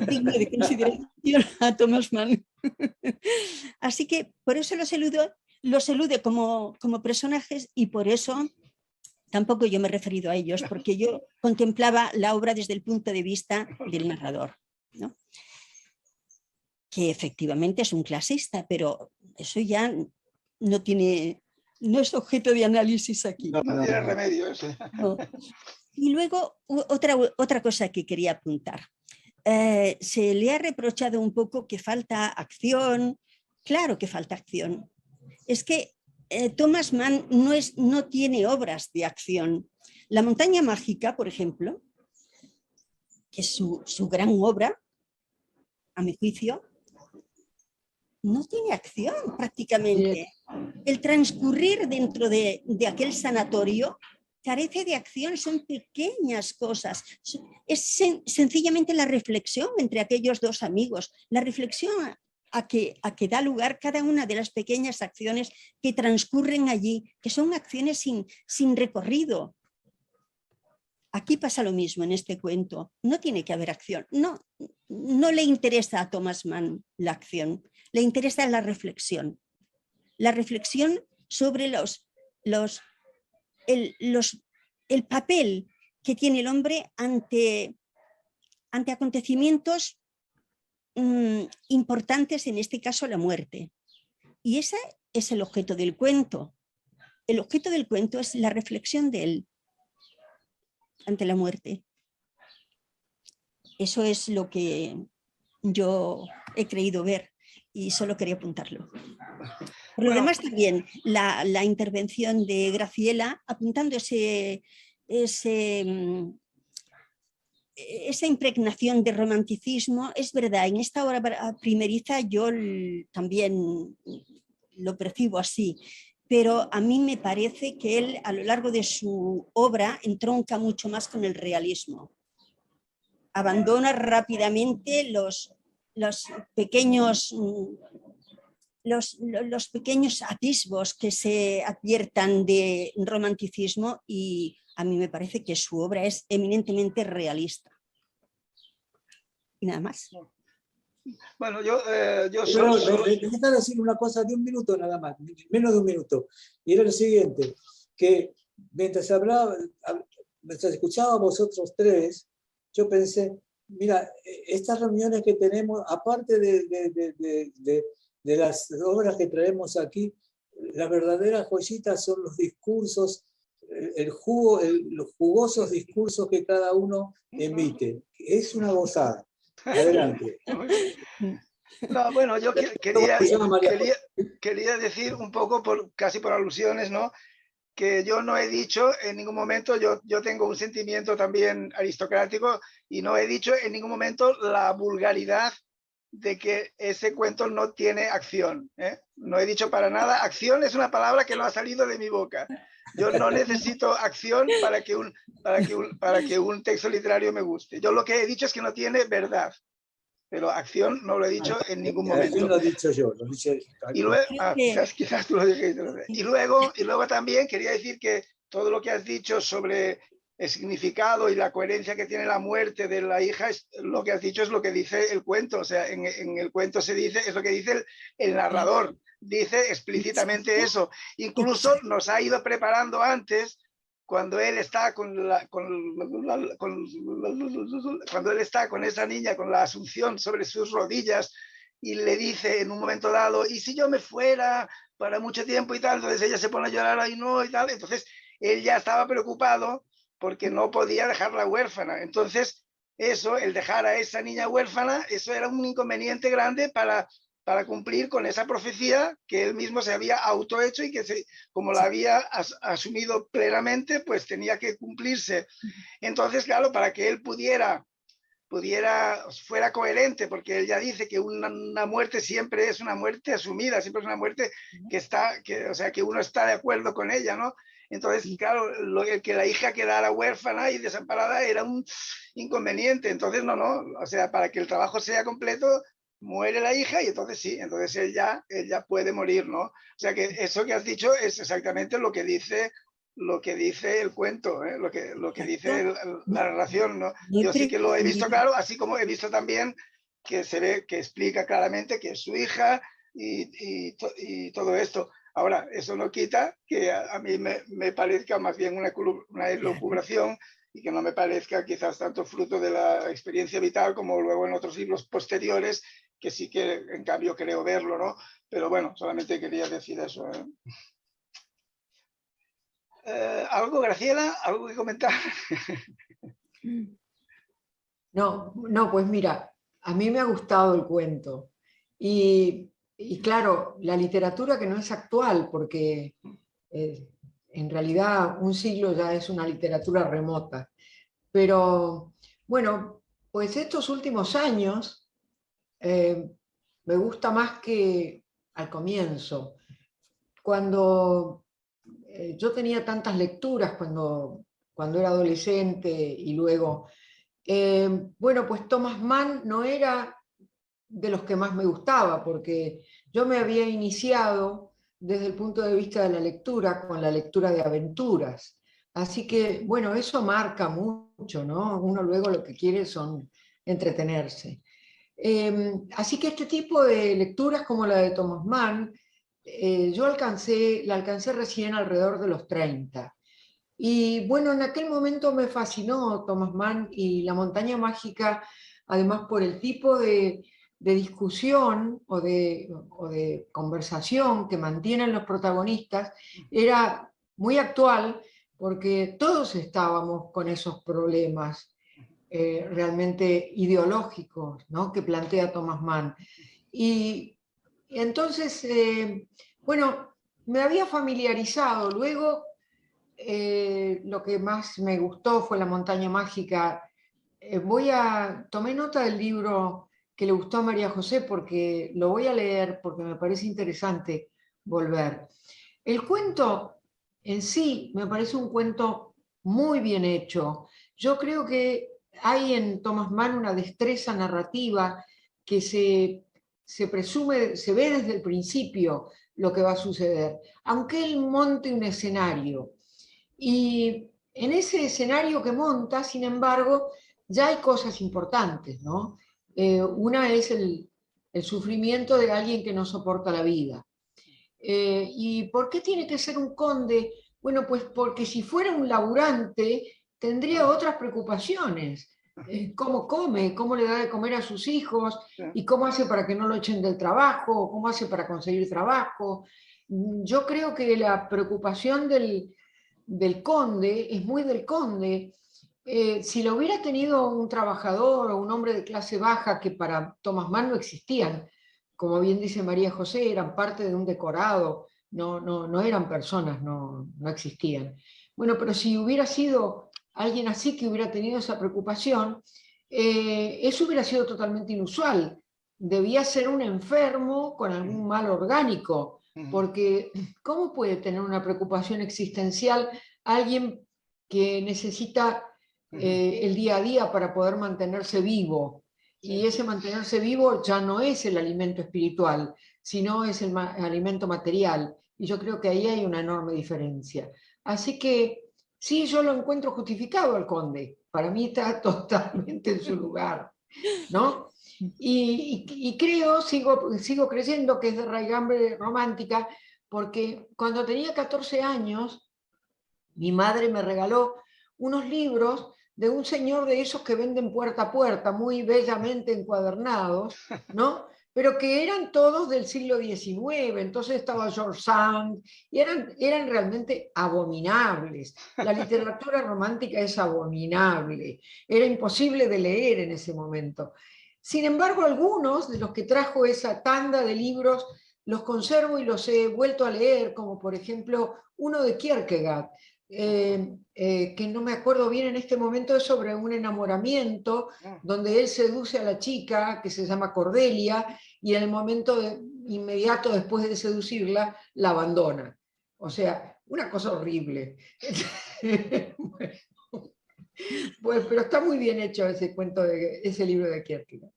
digno de consideración a Thomas Mann. Así que por eso los elude como personajes, y por eso Tampoco yo me he referido a ellos, porque yo contemplaba la obra desde el punto de vista del narrador, ¿no? Que efectivamente es un clasista, pero eso ya no es objeto de análisis aquí. No tiene remedio eso. No. Y luego otra cosa que quería apuntar. Se le ha reprochado un poco que falta acción. Claro que falta acción. Es que Thomas Mann no tiene obras de acción. La montaña mágica, por ejemplo, que es su gran obra, a mi juicio, no tiene acción prácticamente. El transcurrir dentro de aquel sanatorio carece de acción, son pequeñas cosas. Es sencillamente la reflexión entre aquellos dos amigos, la reflexión a que da lugar cada una de las pequeñas acciones que transcurren allí, que son acciones sin recorrido. Aquí pasa lo mismo en este cuento. No tiene que haber acción. No le interesa a Thomas Mann la acción. Le interesa la reflexión. La reflexión sobre el papel que tiene el hombre ante acontecimientos importantes, en este caso la muerte. Y ese es el objeto del cuento. El objeto del cuento es la reflexión de él ante la muerte. Eso es lo que yo he creído ver y solo quería apuntarlo. Por lo demás, también la intervención de Graciela apuntando esa impregnación de romanticismo, es verdad, en esta obra primeriza yo también lo percibo así, pero a mí me parece que él a lo largo de su obra entronca mucho más con el realismo. Abandona rápidamente los pequeños atisbos que se adviertan de romanticismo, y a mí me parece que su obra es eminentemente realista. Y nada más. Bueno, yo necesito decir una cosa de un minuto nada más, menos de un minuto. Y era lo siguiente, que mientras escuchaba a vosotros tres, yo pensé, mira, estas reuniones que tenemos, aparte de las obras que traemos aquí, las verdaderas joyitas son los discursos, los jugosos discursos que cada uno emite. Es una gozada. Adelante. No, bueno, yo quería decir un poco, casi por alusiones, ¿no? Que yo no he dicho en ningún momento, yo tengo un sentimiento también aristocrático, y no he dicho en ningún momento la vulgaridad de que ese cuento no tiene acción, ¿eh? No he dicho para nada. Acción es una palabra que no ha salido de mi boca. Yo no necesito acción para que un texto literario me guste. Yo lo que he dicho es que no tiene verdad, pero acción no lo he dicho en ningún momento. Acción lo he dicho yo. Y luego, quizás tú lo dijiste. Y luego también quería decir que todo lo que has dicho sobre el significado y la coherencia que tiene la muerte de la hija, lo que has dicho es lo que dice el cuento. O sea, en el cuento es lo que dice el narrador. Dice explícitamente eso. Incluso nos ha ido preparando antes, cuando él está cuando él está con esa niña, con la Asunción sobre sus rodillas, y le dice en un momento dado, ¿y si yo me fuera para mucho tiempo y tal? Entonces ella se pone a llorar, ahí no, y tal. Entonces él ya estaba preocupado porque no podía dejarla huérfana. Entonces el dejar a esa niña huérfana, eso era un inconveniente grande para cumplir con esa profecía que él mismo se había autohecho, y que como la había asumido plenamente, pues tenía que cumplirse. Entonces, claro, para que él fuera coherente, porque él ya dice que una muerte siempre es una muerte asumida, siempre es una muerte que uno está de acuerdo con ella, ¿no? Entonces, claro, el que la hija quedara huérfana y desamparada era un inconveniente. Entonces, o sea, para que el trabajo sea completo, muere la hija, y entonces sí, entonces él ya puede morir, ¿no? O sea, que eso que has dicho es exactamente lo que dice el cuento, ¿eh? lo que dice la narración, ¿no? Yo sí que lo he visto claro, así como he visto también que se ve, que explica claramente que es su hija y todo esto. Ahora, eso no quita que a mí me parezca más bien una elucubración y que no me parezca quizás tanto fruto de la experiencia vital como luego en otros libros posteriores, que sí que en cambio creo verlo, ¿no? Pero bueno, solamente quería decir eso, ¿eh? ¿Algo, Graciela? ¿Algo que comentar? No, pues mira, a mí me ha gustado el cuento. Y claro, la literatura que no es actual, porque en realidad un siglo ya es una literatura remota. Pero bueno, pues estos últimos años me gusta más que al comienzo. Cuando yo tenía tantas lecturas cuando era adolescente y luego, bueno, pues Thomas Mann no era de los que más me gustaba, porque yo me había iniciado desde el punto de vista de la lectura con la lectura de aventuras. Así que, bueno, eso marca mucho, ¿no? Uno luego lo que quiere son entretenerse. Así que este tipo de lecturas como la de Thomas Mann, yo la alcancé recién alrededor de los 30. Y bueno, en aquel momento me fascinó Thomas Mann y La montaña mágica, además por el tipo de discusión o de conversación que mantienen los protagonistas, era muy actual porque todos estábamos con esos problemas realmente ideológicos, ¿no?, que plantea Thomas Mann. Y entonces, bueno, me había familiarizado. Luego, lo que más me gustó fue La montaña mágica. Tomé nota del libro que le gustó a María José porque lo voy a leer porque me parece interesante volver. El cuento en sí me parece un cuento muy bien hecho. Yo creo que hay en Thomas Mann una destreza narrativa que se presume, se ve desde el principio lo que va a suceder, aunque él monte un escenario. Y en ese escenario que monta, sin embargo, ya hay cosas importantes, ¿no? Una es el sufrimiento de alguien que no soporta la vida. ¿Y por qué tiene que ser un conde? Bueno, pues porque si fuera un laburante tendría otras preocupaciones. ¿Cómo come? ¿Cómo le da de comer a sus hijos? ¿Y cómo hace para que no lo echen del trabajo? ¿Cómo hace para conseguir trabajo? Yo creo que la preocupación del conde es muy del conde. Si lo hubiera tenido un trabajador o un hombre de clase baja, que para Thomas Mann no existían, como bien dice María José, eran parte de un decorado, no eran personas, no existían. Bueno, pero si hubiera sido alguien así que hubiera tenido esa preocupación, eso hubiera sido totalmente inusual. Debía ser un enfermo con algún mal orgánico, porque ¿cómo puede tener una preocupación existencial alguien que necesita el día a día para poder mantenerse vivo? Y ese mantenerse vivo ya no es el alimento espiritual, sino es el alimento material. Y yo creo que ahí hay una enorme diferencia. Así que sí, yo lo encuentro justificado al conde. Para mí está totalmente en su lugar, ¿no? Y creo, sigo creyendo que es de raigambre romántica, porque cuando tenía 14 años, mi madre me regaló unos libros de un señor de esos que venden puerta a puerta, muy bellamente encuadernados, ¿no? Pero que eran todos del siglo XIX, entonces estaba George Sand, y eran realmente abominables. La literatura romántica es abominable, era imposible de leer en ese momento. Sin embargo, algunos de los que trajo esa tanda de libros los conservo y los he vuelto a leer, como por ejemplo uno de Kierkegaard, que no me acuerdo bien en este momento, es sobre un enamoramiento donde él seduce a la chica que se llama Cordelia y en el momento inmediato después de seducirla la abandona. O sea, una cosa horrible. Bueno, pues, pero está muy bien hecho ese libro de Kierkegaard.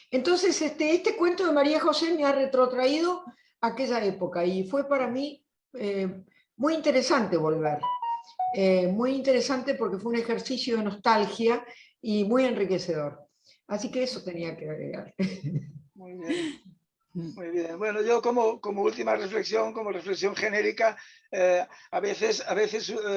Entonces, este cuento de María José me ha retrotraído a aquella época y fue para mí muy interesante volver. Muy interesante porque fue un ejercicio de nostalgia y muy enriquecedor. Así que eso tenía que agregar. Muy bien. Muy bien. Bueno, yo como última reflexión, como reflexión genérica, a veces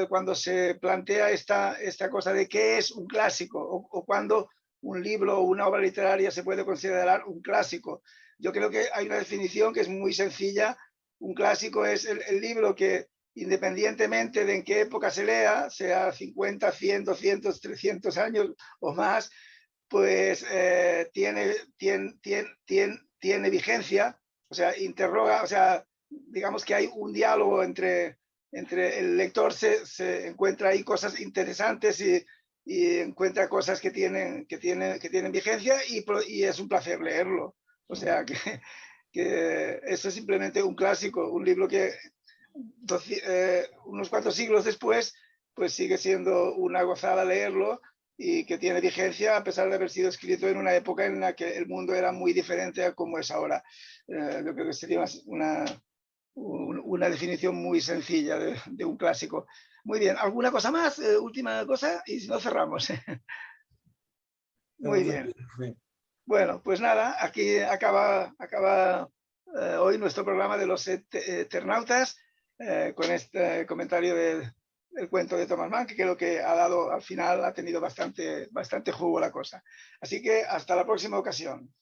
cuando se plantea esta cosa de qué es un clásico o cuando un libro o una obra literaria se puede considerar un clásico, yo creo que hay una definición que es muy sencilla. Un clásico es el libro que, independientemente de en qué época se lea, sea 50, 100, 200, 300 años o más, pues tiene vigencia, o sea, interroga, o sea, digamos que hay un diálogo entre el lector, se encuentra ahí cosas interesantes y encuentra cosas que tienen vigencia y es un placer leerlo. O sea, que eso es simplemente un clásico, un libro que unos cuantos siglos después, pues sigue siendo una gozada leerlo y que tiene vigencia a pesar de haber sido escrito en una época en la que el mundo era muy diferente a como es ahora. Yo creo que sería una definición muy sencilla de un clásico. Muy bien, ¿alguna cosa más? Última cosa y si no cerramos. Muy bien. Bueno, pues nada, aquí acaba hoy nuestro programa de los Eternautas con este comentario del cuento de Thomas Mann, que creo que ha dado, al final, ha tenido bastante jugo la cosa. Así que hasta la próxima ocasión.